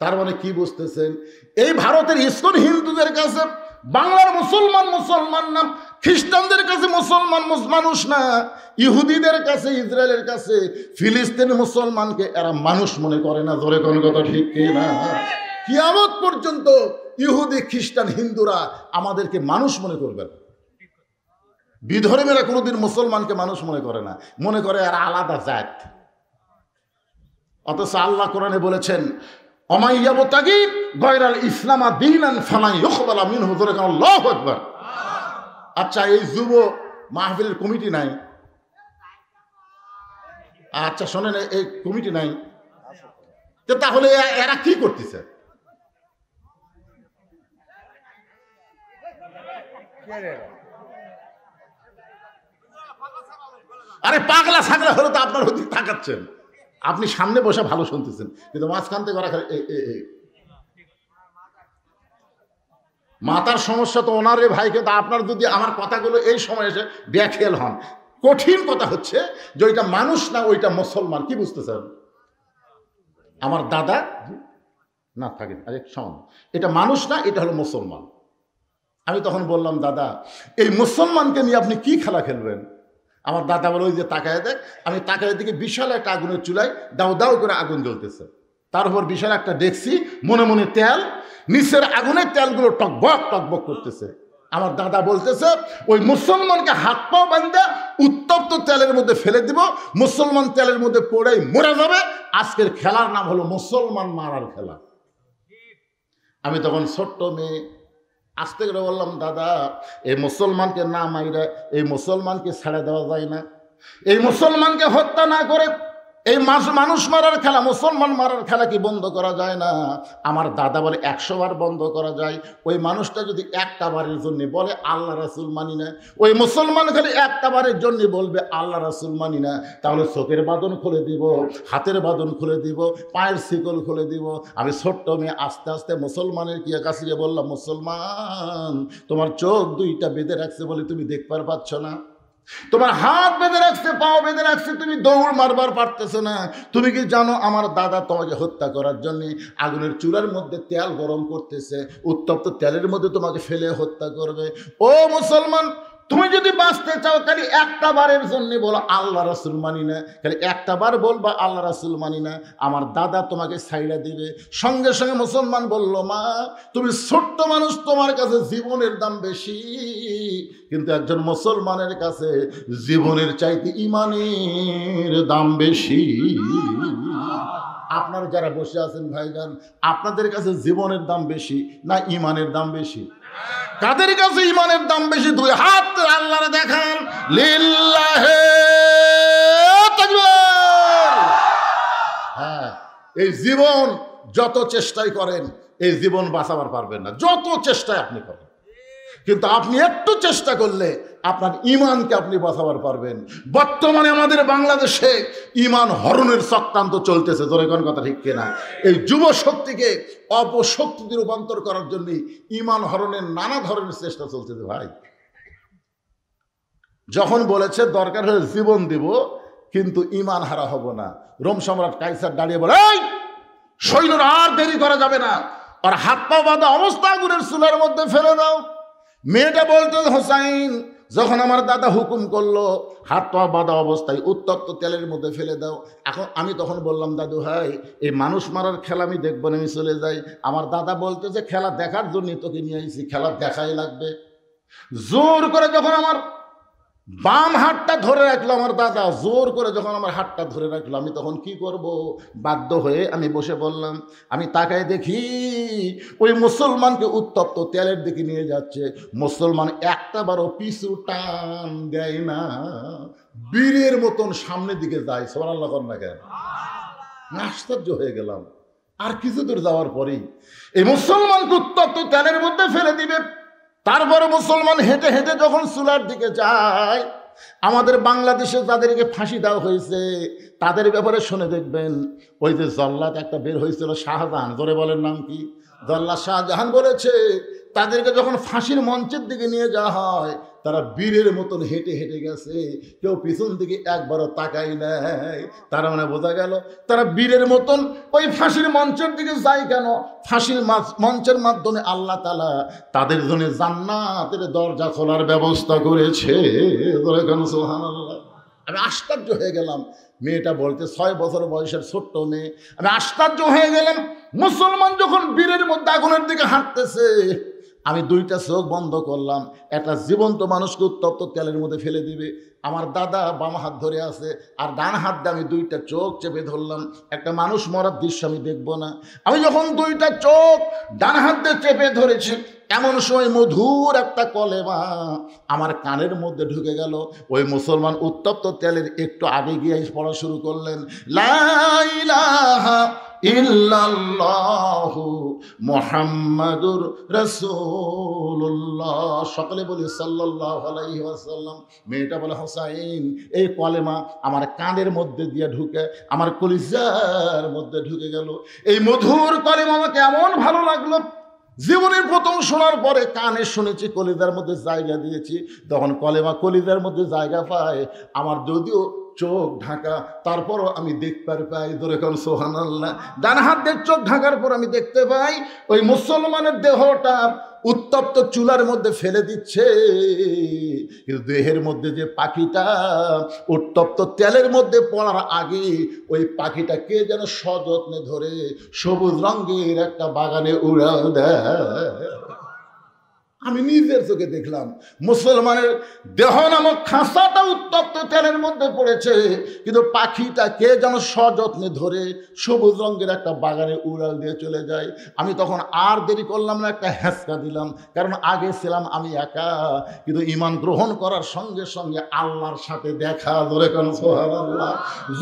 Speaker 1: তার মানে কি বুঝতেছেন? এই ভারতের ইসকন হিন্দুদের কাছে বাংলার মুসলমান মুসলমান না, খ্রিস্টানদের কাছে মুসলমান মানুষ না, ইহুদিদের কাছে, ইসরায়েলের কাছে ফিলিস্তিনের মুসলমানকে এরা মানুষ মনে করে না। জোরে কোন কথা ঠিক না? কিয়ামত পর্যন্ত ইহুদি খ্রিস্টান হিন্দুরা আমাদেরকে মানুষ মনে করবে না। বিধর্মীরা কোনোদিন মুসলমানকে মানুষ মনে করে না, মনে করে আর আলাদা জাত। অথচ আল্লাহ কোরআনে বলেছেন, অমাইয়াবতাগি গয়রাল ইসলামা দীনান ফালাই ইউকবালা মিনহু। জোরে কোন আল্লাহু আকবার। আচ্ছা, এই যুব মাহফিলের কমিটি নাই? আচ্ছা শোনেন, এই কমিটি নাই, তাহলে এরা কি করতেছে? আরে পাগলা ছাগলা হলে তো আপনার ওদিক তাকাচ্ছেন, আপনি সামনে বসে ভালো শুনতেছেন, কিন্তু মাঝখান থেকে ওরা মাথার সমস্যা তো ওনারে ভাই। কিন্তু আপনার যদি আমার কথাগুলো এই সময় এসে ব্যাখ্যাল হন, কঠিন কথা হচ্ছে যে ওইটা মানুষ না, ওইটা মুসলমান। কি বুঝতেছেন? আমার দাদা না থাকেন, আরে শোন, এটা মানুষ না, এটা হলো মুসলমান। আমি তখন বললাম, দাদা এই মুসলমানকে নিয়ে আপনি কি খেলা খেলবেন? আমার দাদা বলে, ওই যে তাকায় দেখ। আমি তাকায় দিকে বিশাল একটা আগুনের চুলায় দাউ দাউ করে আগুন জ্বলতেছে, তার উপর বিশাল একটা ডেকসি, মনে মনে তেল, নিচের আগুনের তেলগুলো টকবক টকবক করতেছে। আমার দাদা বলতেছে, ওই মুসলমানকে হাত পাও বান্ধা উত্তপ্ত তেলের মধ্যে ফেলে দিব, মুসলমান তেলের মধ্যে পড়েই মরে যাবে। আজকের খেলার নাম হলো মুসলমান মারার খেলা। আমি তখন ছোট্ট মেয়ে আস্তে করে বললাম, দাদা এই মুসলমানকে না মাইরা এই মুসলমানকে ছেড়ে দেওয়া যায় না, এই মুসলমানকে হত্যা না করে এই মানুষ মারার খেলা, মুসলমান মারার খেলা কি বন্ধ করা যায় না? আমার দাদা বলে, 100 বার বন্ধ করা যায়। ওই মানুষটা যদি একটা বারের জন্য বলে আল্লাহ রাসূল মানি না, ওই মুসলমান খালি একটা বারের জন্য বলবে আল্লাহ রাসূল মানি না, তাহলে চোখের বাঁধন খুলে দিব, হাতের বাঁধন খুলে দিব, পায়ের শিকল খুলে দিব। আমি ছোট্ট মেয়ে আস্তে আস্তে মুসলমানের কি কাছে গিয়ে বললাম, মুসলমান তোমার চোখ 2টা বেঁধে রাখছে বলে তুমি দেখবার পাচ্ছ না, তোমার হাত বেঁধে রাখছে, পাও বেঁধে রাখছে, তুমি দৌড় মারবার পারতেছ না। তুমি কি জানো আমার দাদা তোমাকে হত্যা করার জন্য আগুনের চুলার মধ্যে তেল গরম করতেছে, উত্তপ্ত তেলের মধ্যে তোমাকে ফেলে হত্যা করবে। ও মুসলমান, তুমি যদি বাঁচতে চাও খালি একটা বারের জন্য বলো আল্লাহ রাসূল মানি না, খালি একটা বার বলবা আল্লাহ রাসূল মানি না, আমার দাদা তোমাকে ছাইড়া দিবে। সঙ্গে সঙ্গে মুসলমান বলল, মা তুমি ছোট্ট মানুষ, তোমার কাছে জীবনের দাম বেশি, কিন্তু একজন মুসলমানের কাছে জীবনের চাইতে ঈমানের দাম বেশি। আপনারা যারা বসে আছেন ভাইজান, আপনাদের কাছে জীবনের দাম বেশি না ঈমানের দাম বেশি? কাদের কাছে ঈমানের দাম বেশি? দুই হাত আল্লাহরে দেখান, লিল্লাহে তাকবীর। হ্যাঁ, এই জীবন যত চেষ্টাই করেন এই জীবন বাঁচাবার পারবেন না, যত চেষ্টায় আপনি করেন, কিন্তু আপনি একটু চেষ্টা করলে আপনার ঈমানকে আপনি বাঁচাবার পারবেন। বর্তমানে আমাদের বাংলাদেশে ঈমান হরণের চক্রান্ত চলতেছে, জোরে কোন কথা ঠিক কিনা? এই যুব শক্তিকে অপশক্তিতে রূপান্তর করার জন্য ঈমান হরণের নানা ধরনের চেষ্টা চলতেছে ভাই। যখন বলেছে দরকার হলে জীবন দিব কিন্তু ঈমান হারা হব না, রোম সম্রাট কাইসার দাঁড়িয়ে বলে, এই সৈন্যরা আর দেরি করা যাবে না, আর হাত পা বাঁধা অবস্থা আগুনের চুলার মধ্যে ফেলে দাও। মেয়েটা বলতে, হোসাইন যখন আমার দাদা হুকুম করলো হাত পা বাঁধা অবস্থায় উত্তপ্ত তেলের মধ্যে ফেলে দাও। এখন আমি তখন বললাম, দাদু ভাই এই মানুষ মারার খেলা আমি দেখবো না, আমি চলে যাই। আমার দাদা বলতে যে খেলা দেখার জন্য তোকে নিয়ে আইছি, খেলা দেখাই লাগবে। জোর করে যখন আমার বাম হাতটা ধরে রাখলো আমার দাদা, জোর করে যখন আমার হাতটা ধরে রাখলো, আমি তখন কি করব? বাধ্য হয়ে আমি বসে বললাম। আমি তাকায় দেখি ওই মুসলমানকে উত্তপ্ত তেলের দিকে নিয়ে যাচ্ছে, মুসলমান একটা বারও পিছু টান দেয় না, বীরের মতন সামনের দিকে যায়। সুবহানাল্লাহ কর না কেন? আশ্চর্য হয়ে গেলাম। আর কিছু দূর যাওয়ার পরেই এই মুসলমানকে উত্তপ্ত তেলের মধ্যে ফেলে দিবে। তারপরে মুসলমান হেঁটে হেঁটে যখন চুলার দিকে যায়, আমাদের বাংলাদেশে যাদেরকে ফাঁসি দেওয়া হয়েছে তাদের ব্যাপারে শুনে দেখবেন, ওই যে জল্লাদ একটা বের হয়েছিল শাহজাহান, ধরে বলেন নাম কি? জল্লাদ শাহজাহান বলেছে তাদেরকে যখন ফাঁসির মঞ্চের দিকে নিয়ে যাওয়া হয় তারা বীরের মতন হেঁটে হেঁটে গেছে, কেউ পিছন দিকে একবারও তাকাই নাই। তার মানে বোঝা গেল তারা বীরের মতন ওই ফাঁসির মঞ্চের দিকে যায় কেন? ফাঁসির মঞ্চের মাধ্যমে আল্লাহ তাআলা তাদের জন্য জান্নাতের দরজা খোলার ব্যবস্থা করেছে। সুবহানাল্লাহ। আমি আশ্চর্য হয়ে গেলাম। মেয়েটা বলতে 6 বছর বয়সের ছোট্ট মেয়ে। আমি আশ্চর্য হয়ে গেলাম, মুসলমান যখন বীরের মধ্যে আগুনের দিকে হাঁটতেছে, আমি দুইটা চোখ বন্ধ করলাম। একটা জীবন্ত মানুষকে উত্তপ্ত তেলের মধ্যে ফেলে দিবে, আমার দাদা বাম হাত ধরে আছে, আর ডান হাত দিয়ে আমি দুইটা চোখ চেপে ধরলাম। একটা মানুষ মরার দৃশ্য আমি দেখব না। আমি যখন দুইটা চোখ ডান হাত দিয়ে চেপে ধরেছি, এমন সময় মধুর একটা কলেমা আমার কানের মধ্যে ঢুকে গেল। ওই মুসলমান উত্তপ্ত তেলের একটু আগে গিয়ে পড়া শুরু করলেন, লা ইলাহা ইল্লাল্লাহু মুহাম্মাদুর রাসূলুল্লাহ। সকলে বলি সাল্লাল্লাহু আলাইহি ওয়াসাল্লাম। মেয়েটা বলে, হোসাইন এই কলেমা আমার কানের মধ্যে দিয়ে ঢুকে আমার কলিজার মধ্যে ঢুকে গেল। এই মধুর কলেমা আমাকে এমন ভালো লাগলো, জীবনের প্রথম শোনার পরে কানে শুনেছি, কলিজার মধ্যে জায়গা দিয়েছি। তখন কলেমা কলিজার মধ্যে জায়গা পায়, আমার যদিও চোখ ঢাকা তারপরও আমি দেখতে পাই। ধরে কোন সুবহানাল্লাহ। ডান হাত দিয়ে চোখ ঢাকার পর আমি দেখতে পাই ওই মুসলমানের দেহটা উত্তপ্ত চুলার মধ্যে ফেলে দিচ্ছে, কিন্তু দেহের মধ্যে যে পাখিটা উত্তপ্ত তেলের মধ্যে পড়ার আগে ওই পাখিটা কে যেন সযত্নে ধরে সবুজ রঙের একটা বাগানে উড়াল দেয়। আমি নিজের চোখে দেখলাম মুসলমানের দেহ নামক খাঁচাটা উত্তপ্ত তেলের মধ্যে পড়েছে, কিন্তু পাখিটা কে যেন সযত্নে ধরে সবুজ রঙের একটা বাগানে উড়াল দিয়ে চলে যায়। আমি তখন আর দেরি করলাম না, একটা হ্যাঁচকা দিলাম, কারণ আগে ছিলাম আমি একা, কিন্তু ঈমান গ্রহণ করার সঙ্গে সঙ্গে আল্লাহর সাথে দেখা। ধরে কোন সুবহানাল্লাহ।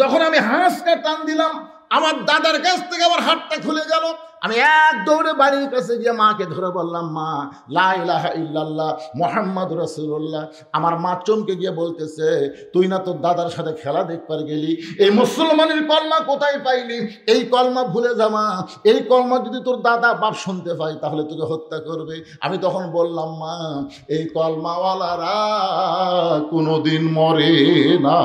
Speaker 1: যখন আমি হ্যাঁচকা টান দিলাম, আমার দাদার কাছ থেকে আমার হাতটা খুলে গেল। আমি এক দৌড়ে বাড়ির কাছে গিয়ে মাকে ধরে বললাম, মা লা ইলাহা ইল্লাল্লাহ মুহাম্মাদুর রাসূলুল্লাহ। আমার মা চমকে গিয়ে বলতেছে, তুই না তোর দাদার সাথে খেলা দেখবার গেলি, এই মুসলমানের কলমা কোথায় পাইলি? এই কলমা ভুলে যা মা, এই কলমা যদি তোর দাদা বাপ শুনতে পায় তাহলে তোকে হত্যা করবে। আমি তখন বললাম, মা এই কলমাওয়ালারা কোনোদিন মরে না।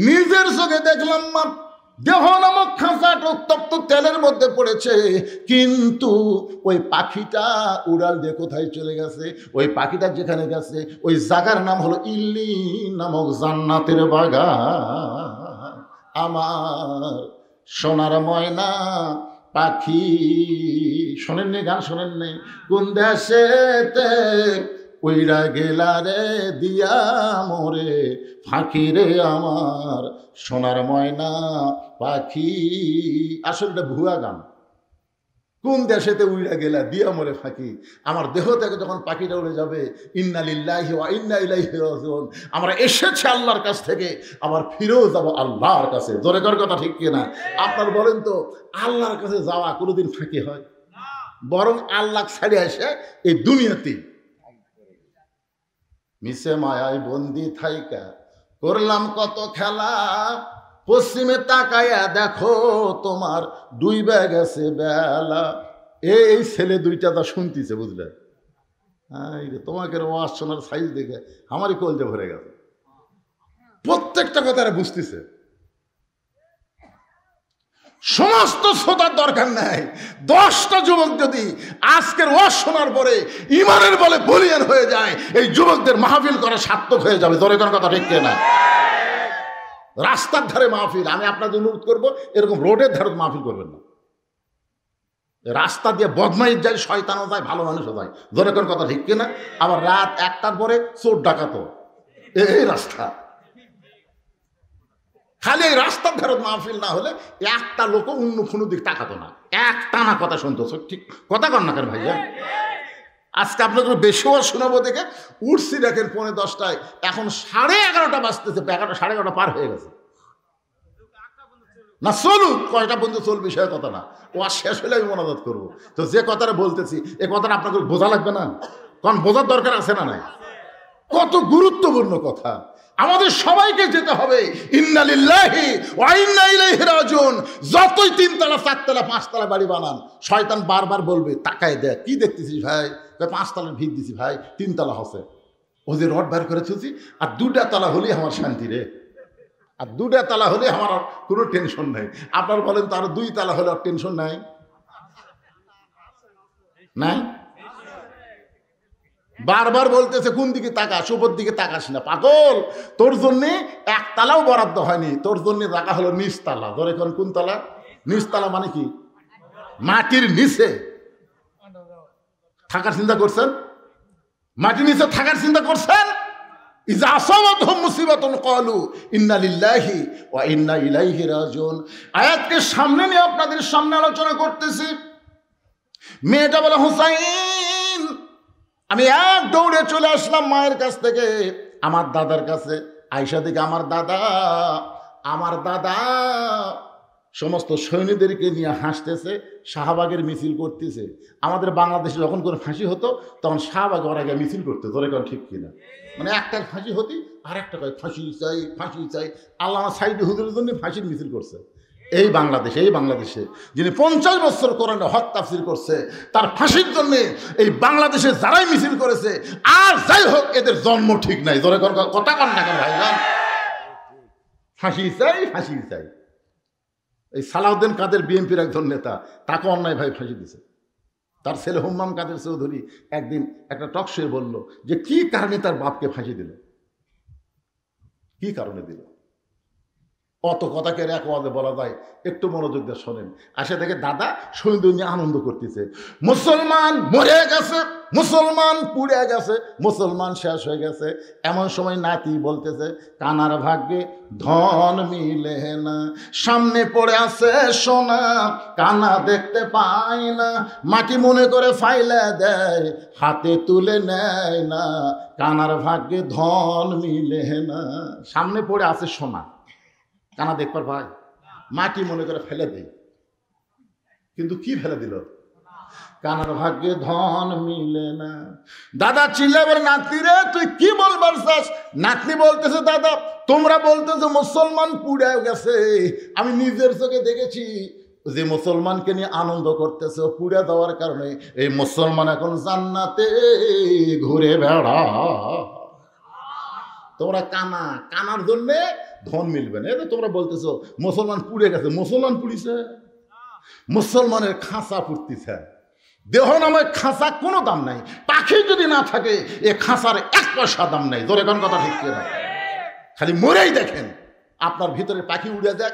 Speaker 1: নিজের চোখে দেখলাম মা দেহ নামক খাঁচাট উত্তপ্ত তেলের মধ্যে পড়েছে, কিন্তু ওই পাখিটা উড়াল দিয়ে কোথায় চলে গেছে? ওই পাখিটা যেখানে গেছে ওই জায়গার নাম হলো ইল্লি নামক জান্নাতের বাগান। আমার সোনার ময়না পাখি, শোনেননি গান? শোনেননি? কোন দেশেতে উইরা গেলা রে দিয়া মোরে ফাঁকি রে আমার সোনার ময়না পাখি। আসলে এটা ভুয়া গান। কোন দেশেতে উইরা গেলা দিয়া মোরে ফাঁকি, আমার দেহ থেকে যখন পাখিটা উড়ে যাবে, ইন্না লিল্লাহি ওয়া ইন্না ইলাইহি রাজিউন, আমরা এসেছি আল্লাহর কাছ থেকে, আবার ফিরেও যাব আল্লাহর কাছে। জোরে কর কথা, ঠিক কিনা? আপনার বলেন তো, আল্লাহর কাছে যাওয়া কোনোদিন ফাঁকি হয়? বরং আল্লাহ ছাড়িয়ে আসে এই দুনিয়াতে। মিশে মায়ায় বন্দি থাইকা করলাম কত খেলা, পশ্চিমে তাকায়া দেখো তোমার ডুইবা গেছে বেলা। এই ছেলে দুইটা তা শুনতেছে, বুঝলে? তোমাকে ওয়াজ শোনার সাইজ দেখে আমারই কলজে ভরে গেছে। প্রত্যেকটা কথা বুঝতেছে। সমস্ত শ্রোতার দরকার নাই। 10টা যুবক যদি আজকের ওয়াজ শোনার পরে ইমানের বলে বলিয়ান হয়ে যায়, এই যুবকদের মাহফিল করা সার্থক হয়ে যাবে। জোরে কোন কথা, ঠিক না? রাস্তার ধারে মাহফিল, আমি আপনাদের অনুরোধ করবো, এরকম রোডের ধারে মাহফিল করবেন না। রাস্তা দিয়ে বদমাইশ যায়, শয়তানও যায়, ভালো মানুষও যায়। জোরে কোন কথা, ঠিক কিনা? আবার রাত 1টার পরে চোর ডাকাতো, এই রাস্তা। খালি এই রাস্তার ধারে মাহফিল না হলে একটা লোক অন্য কোনো দিক তাকাতো না, একটানা কথা শুনতো। ঠিক কথা কন না কেন ভাইয়া? আজকে আপনাদের বেশি ওয়াজ শোনাবো দেখে উঠছি দেখেন 10:45, এখন 11:30 বাজতেছে, 11:30 পার হয়ে গেছে। না চলুক, কয়টা বন্ধু চল, বিষয়ের কথা না, ওয়াজ শেষ হলে আমি মনোজাত করবো। তো যে কথাটা বলতেছি, এ কথাটা আপনাকে বোঝা লাগবে না? কারণ বোঝার দরকার আছে না নাই? কত গুরুত্বপূর্ণ কথা। আমাদের সবাইকে যেতে হবে ইন্না লিল্লাহি ওয়া ইন্না ইলাইহি রাজিউন। যতই 3তলা 4তলা 5তলা বাড়ি বানান, শয়তান বারবার বলবে, তাকায় দেখ, কি দেখতেছিস ভাই? 5তলার ভিত দিছি ভাই, 3তলা হচ্ছে। ও যে রড বের করে ছুছি, আর 2টা তলা হলেই আমার শান্তি রে, আর 2টা তলা হলে আমার আর কোনো টেনশন নাই। আপনার বলেন তো, আর 2 তলা হলে আর টেনশন নাই? নাই? বারবার বলতেছে কোন দিকে তাকাস, উপর দিকে তাকাস না পাগল, তোর জন্যে 1তলাও বরাদ্দ হয়নি, তোর জন্য জায়গা হলো 19তলা। ধরে কোন তলা? 19তলা মানে কি? মাটির নিচে থাকার চিন্তা করছেন? মাটির নিচে থাকার চিন্তা করছেন? ইজা আসাবাতহুম মুসিবাতুন ক্বালু ইন্না লিল্লাহি ওয়া ইন্না ইলাইহি রাজিউন। আয়াতকে সামনে নিয়ে আপনাদের সামনে আলোচনা করতেছি। মেয়েটা বলে, হুসাইন, আমি এক দৌড়ে চলে আসলাম মায়ের কাছ থেকে আমার দাদার কাছে। আয়েশা দিকে আমার দাদা সমস্ত সৈন্যদেরকে নিয়ে হাসতেছে, শাহবাগের মিছিল করতেছে। আমাদের বাংলাদেশে যখন কোনো ফাঁসি হতো তখন শাহবাগে ওরা গিয়ে মিছিল করতে। ধরে কারণ ঠিক কিনা? মানে একটা ফাঁসি হতি আর একটা কয় ফাঁসি চাই, ফাঁসি চাই। আল্লামা সাইদি হুজুরের জন্য ফাঁসির মিছিল করছে এই বাংলাদেশে যিনি 50 বছর কোরআনে হক তাফসীর করছে, তার ফাঁসির জন্য এই বাংলাদেশে যারাই মিছিল করেছে, আর যাই হোক এদের জন্ম ঠিক নাই। ধরে কথা কন না কেন ভাইজান? ফাঁসি চাই, ফাঁসি চাই। এই সালাউদ্দিন কাদের বিএনপির একজন নেতা, তাকে অন্যায় ভাই ফাঁসি দিছে। তার ছেলে হুম্মাম কাদের চৌধুরী একদিন একটা টক শোয়ে বলল যে কি কারণে তার বাপকে ফাঁসি দিল, কি কারণে দিল। অত কথাকে এক ওয়াজে বলা যায়, একটু মনোযোগ দিয়ে শোনেন। আসে থেকে দাদা সৈন্য নিয়ে আনন্দ করতেছে, মুসলমান মরে গেছে, মুসলমান পুড়ে গেছে, মুসলমান শেষ হয়ে গেছে। এমন সময় নাতি বলতেছে, কানার ভাগ্যে ধন মিলে না, সামনে পড়ে আছে সোনা, কানা দেখতে পায় না, মাটি মনে করে ফাইলে দেয়, হাতে তুলে নেয় না, কানার ভাগ্যে ধন মিলে না। সামনে পড়ে আছে সোনা, কানা দেখবার ভাই, মাটি মনে করে ফেলে দেয়, কিন্তু কি ফেলে দিল? কানার ভাগ্যে ধন মিলে না। দাদা চিল্লাবার, নাতনি রে তুই কি বলবার চাস? নাতনি বলতেছে, দাদা তোমরা বলতেছো মুসলমান পুড়ে গেছে, আমি নিজের চোখে দেখেছি যে মুসলমানকে নিয়ে আনন্দ করতেছে, পুড়ে দেওয়ার কারণে এই মুসলমান এখন জান্নাতে ঘুরে বেড়া। তোমরা কানার জন্যে ধন মিলবে না। এটা তোমরা বলতেছো মুসলমান পুড়ে গেছে, মুসলমান পুড়িছে, মুসলমানের খাঁচা পুড়তিছে। দেহ নামে খাঁচা কোনো দাম নাই, পাখি যদি না থাকে এ খাঁচার 1 পয়সা দাম নাই। ধরে কোন কথা ঠিক কিনা? খালি মরেই দেখেন, আপনার ভিতরে পাখি উড়ে যাক,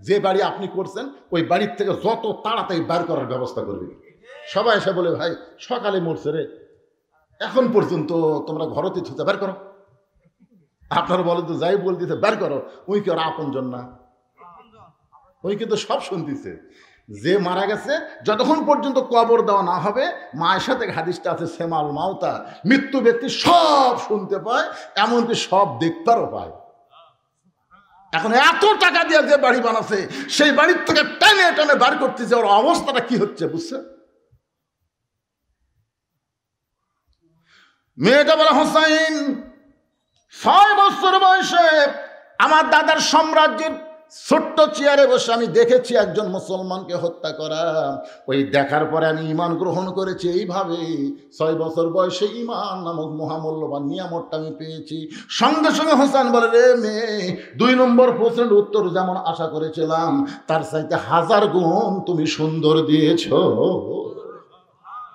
Speaker 1: যে বাড়ি আপনি করছেন ওই বাড়ির থেকে যত তাড়াতাড়ি বার করার ব্যবস্থা করবে। সবাই এসে বলে ভাই সকালে মরছে রে, এখন পর্যন্ত তোমরা ঘরতে থুতে বের করো। আপনারা বলেন তো যাই বলতেছে বের করো, ওই কি ওর আপনজন না? ওই কিন্তু সব শুনতেছে। যে মারা গেছে যতক্ষণ পর্যন্ত কবর দেওয়া না হবে, মায়ের সাথে হাদিসটা আছে সেমাল মাউতা, মৃত্যু ব্যক্তি সব শুনতে পায়, এমনকি সব দেখতেও পায়। এখন এত টাকা দিয়ে যে বাড়ি বানাচ্ছে সেই বাড়ির থেকে টেনে টেনে বার করতেছে, ওর অবস্থাটা কি হচ্ছে বুঝছে? মেয়েটা বলে হোসাইন 6 বছর বয়সে আমার দাদার সাম্রাজ্যের ছোট্ট চেয়ারে বসে আমি দেখেছি একজন মুসলমানকে হত্যা করা। ওই দেখার পরে আমি ঈমান গ্রহণ করেছি। এইভাবে 6 বছর বয়সে ঈমান নামক মহামূল্যবান নিয়ামতটা আমি পেয়েছি। সঙ্গে সঙ্গে হোসেন বলে রে মেয়ে, 2 নম্বর প্রশ্নের উত্তর যেমন আশা করেছিলাম তার চাইতে 1000 গুণ তুমি সুন্দর দিয়েছ।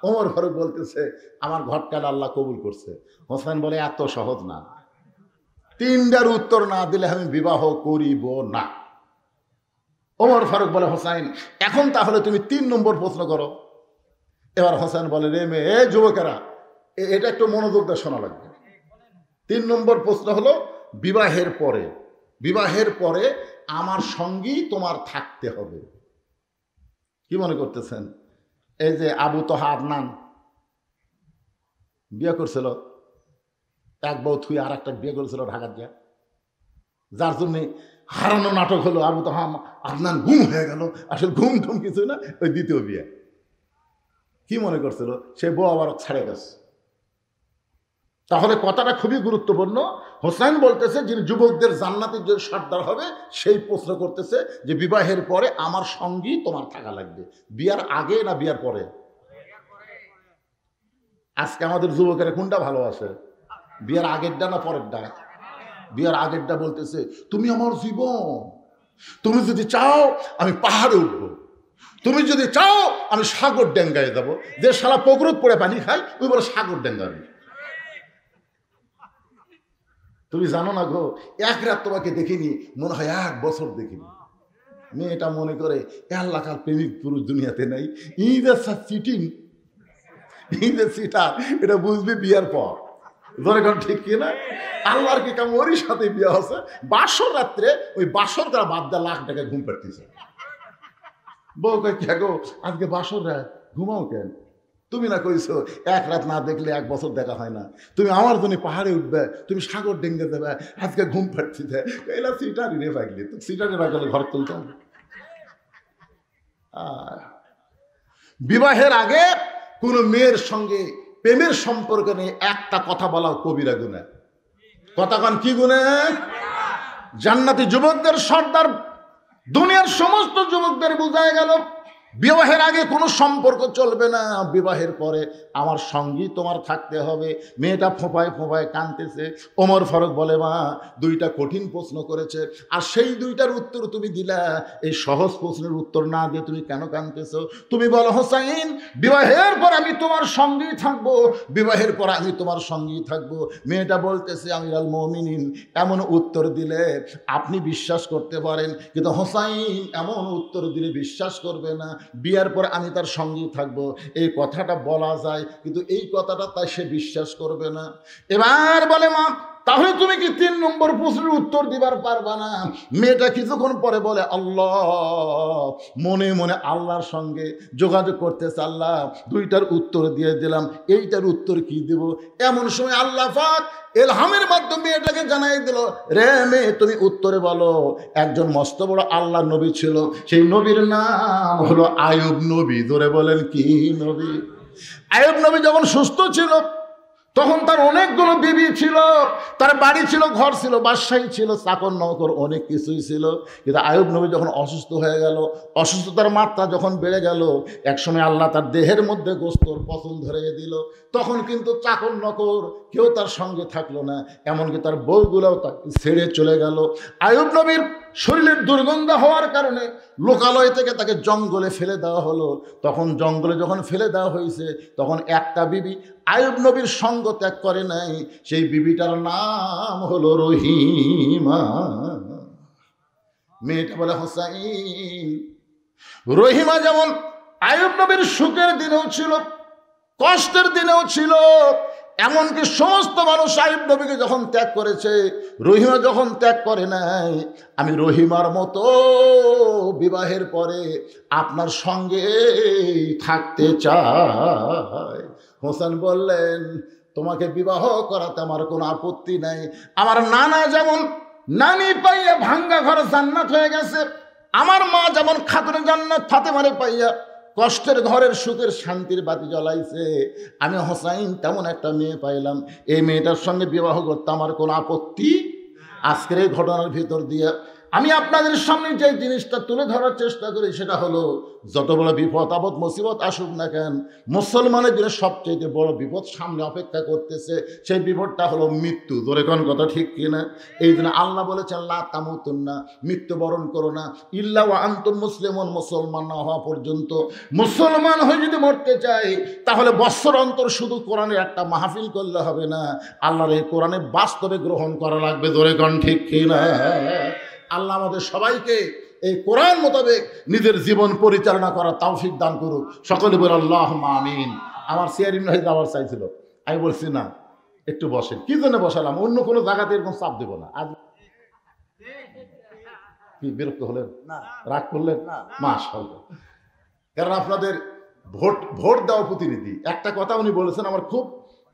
Speaker 1: ওমর ফারুক বলতেছে আমার ঘটকাটা আল্লাহ কবুল করছে। হোসেন বলে এত সহজ না, 3টার উত্তর না দিলে আমি বিবাহ করিব না। ওমর ফারুক বলে হোসেন এখন তাহলে তুমি 3 নম্বর প্রশ্ন করো। এবার হোসেন বলে রে মেয়ে যুবকেরা, এটা একটু মনোযোগ দিয়ে শোনা লাগবে। 3 নম্বর প্রশ্ন হলো বিবাহের পরে আমার সঙ্গী তোমার থাকতে হবে। কি মনে করতেছেন? এই যে আবু তোহা আদনান বিয়ে করছিল, এক বউ থুই আর একটা বিয়ে করেছিল ঢাকার যা, যার জন্য হারানো নাটক হলো। আবু তোহা আদনান ঘুম হয়ে গেল, আসলে ঘুম টুম কিছু না, ওই দ্বিতীয় বিয়ে। কি মনে করছিল সে বউ আবার ছেড়ে গেছে। তাহলে কথাটা খুবই গুরুত্বপূর্ণ। হোসেন বলতেছে যিনি যুবকদের জান্নাতের যে সর্দার হবে সেই প্রশ্ন করতেছে যে বিবাহের পরে আমার সঙ্গী তোমার থাকা লাগবে। বিয়ার আগে না বিয়ার পরে? আজকে আমাদের যুবকেরা কোনটা ভালোবাসে, বিয়ার আগেরটা না পরেরটা? বিয়ার আগেরটা বলতেছে তুমি আমার জীবন, তুমি যদি চাও আমি পাহাড়ে উঠবো, তুমি যদি চাও আমি সাগর ডেঙ্গায় যাবো। যে সারা পুকুরত পড়ে পানি খায় ওই বলে সাগর ডেঙ্গাবে। তুমি জানো না গো, 1 রাত তোমাকে দেখিনি, মনে হয় 1 বছর দেখিনি। মেয়েটা মনে করে আল্লাহ কাল প্রেমিক পুরুষ দুনিয়াতে নাই, চিটিং, চিটার, এটা বুঝবি বিয়ার পর। ধরে কোন ঠিক কিনা? আল্লাহর কি কাম, ওরই সাথে বিয়ে হচ্ছে। বাসর রাত্রে ওই বাসর করা বাদ দেওয়া লাখ টাকা ঘুম পাড়তেছে। বউ কয় কে গো আজকে বাসর রাত, ঘুমাও কেন? তুমি না কইছো 1 রাত না দেখলে 1 বছর দেখা হয় না, তুমি আমার জন্য পাহাড়ে উঠবে, তুমি সাগর ডেঙ্গে দেবে, আজকে ঘুম পাড়তেছে। এলা সিটারি রে পাগলি, তো সিটারি না গেলে ঘর তুলতে হবে। বিবাহের আগে কোন মেয়ের সঙ্গে প্রেমের সম্পর্ক নেই, একটা কথা বলা কবিরা গুনাহ। কথা কন কি গুনাহ? জান্নাতি যুবকদের সর্দার দুনিয়ার সমস্ত যুবকদের বোঝায় গেল বিবাহের আগে কোনো সম্পর্ক চলবে না, বিবাহের পরে আমার সঙ্গী তোমার থাকতে হবে। মেয়েটা ফোঁপায় ফোঁপায় কাঁদতেছে। ওমর ফারুক বলে মা 2টা কঠিন প্রশ্ন করেছে আর সেই 2টার উত্তর তুমি দিলা, এই সহজ প্রশ্নের উত্তর না দিয়ে তুমি কেন কাঁদতেছো? তুমি বলো হোসাইন বিবাহের পর আমি তোমার সঙ্গী থাকবো, বিবাহের পর আমি তোমার সঙ্গী থাকবো। মেয়েটা বলতেছে আমিরুল মুমিনিন এমন উত্তর দিলে আপনি বিশ্বাস করতে পারেন, কিন্তু হোসাইন এমন উত্তর দিলে বিশ্বাস করবে না, বিয়ার পর আমি তার সঙ্গী থাকবো। এই কথাটা বলা যায়, কিন্তু এই কথাটা তাই সে বিশ্বাস করবে না। এবার বলে মা তাহলে তুমি কি 3 নম্বর প্রশ্নের উত্তর দিবার পারবা না? মেয়েটা কিছুক্ষণ পরে বলে আল্লাহ, মনে মনে আল্লাহর সঙ্গে যোগাযোগ করতেছে, আল্লাহ 2টার উত্তর দিয়ে দিলাম, এইটার উত্তর কি দেব? এমন সময় আল্লাহ পাক ইলহামের মাধ্যমে এটাকে জানাই দিল, রে মেয়ে তুমি উত্তরে বলো একজন মস্ত বড় আল্লাহর নবী ছিল, সেই নবীর নাম হলো আইয়ুব নবী। ধরে বলেন কি নবী? আইয়ুব নবী যখন সুস্থ ছিল তখন তার অনেকগুলো বিবি ছিল, তার বাড়ি ছিল, ঘর ছিল, বাদশাহী ছিল, চাকর নৌকর অনেক কিছুই ছিল। কিন্তু আইয়ুব নবী যখন অসুস্থ হয়ে গেল, অসুস্থতার মাত্রা যখন বেড়ে গেল, একসময় আল্লাহ তার দেহের মধ্যে গোস্তর পচন ধরে দিল। তখন কিন্তু চাকর নকর কেউ তার সঙ্গে থাকলো না, এমনকি তার বউগুলোও তাকে ছেড়ে চলে গেল। আইয়ুব নবীর শরীরের দুর্গন্ধ হওয়ার কারণে লোকালয় থেকে তাকে জঙ্গলে ফেলে দেওয়া হলো। তখন জঙ্গলে যখন ফেলে দেওয়া হয়েছে, তখন একটা বিবি আইয়ুব নবীর সঙ্গ ত্যাগ করে নাই। সেই বিবিটার নাম হলো রহিমা। মেয়েটা বলে হোসাইন। রহিমা যেমন আইয়ুব নবীর সুখের দিনেও ছিল, কষ্টের দিনেও ছিল, এমনকি সমস্ত মানুষ আইয়ুব নবীকে যখন ত্যাগ করেছে, রহিমা যখন ত্যাগ করে নাই। আমি রহিমার মতো বিবাহের পরে আপনার সঙ্গে থাকতে চাই। হোসেন বললেন, তোমাকে বিবাহ করাতে আমার কোনো আপত্তি নাই। আমার নানা যেমন নানি পাইয়া ভাঙ্গা ঘর জান্নাত হয়ে গেছে, আমার মা যেমন খাতুনে জান্নাত ফাতেমারে পাইয়া কষ্টের ঘরের সুখের শান্তির বাতি জ্বলাইছে, আমি হোসাইন তেমন একটা মেয়ে পাইলাম, এই মেয়েটার সঙ্গে বিবাহ করতে আমার কোনো আপত্তি। আজকের এই ঘটনার ভিতর দিয়ে আমি আপনাদের সামনে যে জিনিসটা তুলে ধরার চেষ্টা করি, সেটা হলো যত বড় বিপদ আপদ মুসিবত আসুক না কেন, মুসলমানের জন্য সবচেয়ে বড় বিপদ সামনে অপেক্ষা করতেছে। সেই বিপদটা হলো মৃত্যু। জোরে কোন কথা ঠিক কিনা? এই জন্য আল্লাহ বলেছেন, লা তামুতুন্না, মৃত্যুবরণ করো না, ইল্লা ওয়া আনতুম মুসলিমুন, মুসলমান না হওয়া পর্যন্ত। মুসলমান হয়ে যদি মরতে চাই, তাহলে বৎসর অন্তর শুধু কোরআনের একটা মাহফিল করলে হবে না, আল্লাহর এই কোরআনে বাস্তবে গ্রহণ করা লাগবে। জোরে কোন ঠিক কিনা? আল্লাহ আমাদের সবাইকে এই কোরআন মোতাবেক নিজের জীবন পরিচালনা করার তৌফিক দান করুক। সকলে বলে আল্লাহুম্মা আমিন। আমার চেয়ারম্যান হয়ে যাওয়ার চাইছিল, আমি বলছি না, একটু বসেন। কি জন্য বসালাম? অন্য কোনো জায়গাতে এরকম চাপ দেবো না। আজ কি বিরক্ত হলেন? রাগ করলেন? মাশাআল্লাহ। কারণ আপনাদের ভোট দেওয়া প্রতিনিধি, একটা কথা উনি বলেছেন, আমার খুব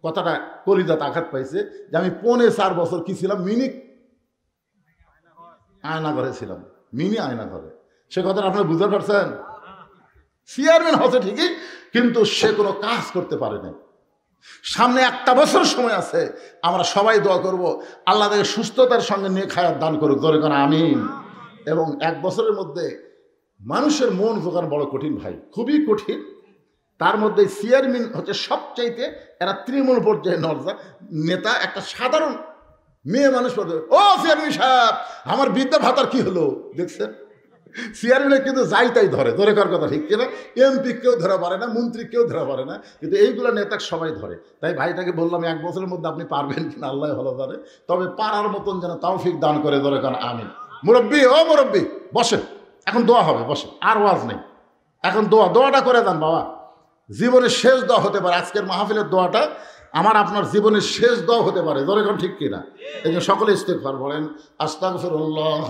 Speaker 1: কথাটা কলিজাতে আঘাত পাইছে, যে আমি 4.5 বছর কি ছিলাম, আয়না ঘরে ছিলাম, মিনি আয়না ঘরে। সে কথাটা আপনারা বুঝতে পারছেন? চেয়ারম্যান হচ্ছে ঠিকই, কিন্তু সে কোনো কাজ করতে পারে না। সামনে 1 বছর সময় আছে, আমরা সবাই দোয়া করব আল্লাহ তাকে সুস্থতার সঙ্গে নিয়ে খায়াত দান করুক। জোরে কোন আমিন। এবং 1 বছরের মধ্যে মানুষের মন জোগানো বড় কঠিন ভাই, খুবই কঠিন। তার মধ্যে চেয়ারম্যান হচ্ছে সবচাইতে, এরা তৃণমূল পর্যায়ে নেতা, একটা সাধারণ মেয়ে মানুষ পড়বে, ও চেয়ারম্যান সাহেব আমার বৃদ্ধা ভাতার কি হলো? দেখছেন, চেয়ারম্যানের কিন্তু যাই তাই ধরে। ধরে কার কথা ঠিক কিনা? এমপি কেউ ধরা পারে না, মন্ত্রী কেউ ধরা পারে না, কিন্তু এইগুলো নেতা সবাই ধরে। তাই ভাইটাকে বললাম 1 বছরের মধ্যে আপনি পারবেন কিনা আল্লাহ ভালো জানে, তবে পারার মতন যেন তৌফিক দান করে। ধরে কারণ আমিন। মুরব্বী, ও মুরব্বী বসেন, এখন দোয়া হবে, বসেন, আর ওয়াজ নেই, এখন দোয়াটা করে দেন বাবা। জীবনের শেষ দোয়া হতে পারে আজকের মাহফিলের দোয়াটা, আমার আপনার জীবনের শেষ দোয়া হতে পারে। ধরে কোন ঠিক কিনা? এই জন্য সকলে ইস্তেগফার বলেন, আস্তাগফিরুল্লাহ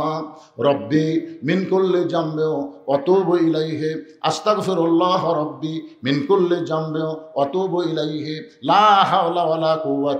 Speaker 1: রব্বি মিন কুল্লি জামবি ওয়া আতুবু ইলাইহি, আস্তাগফিরুল্লাহ রব্বি মিন কুল্লি জামবি ওয়া আতুবু ইলাইহি, লা হাওলা ওয়ালা কুওয়াতা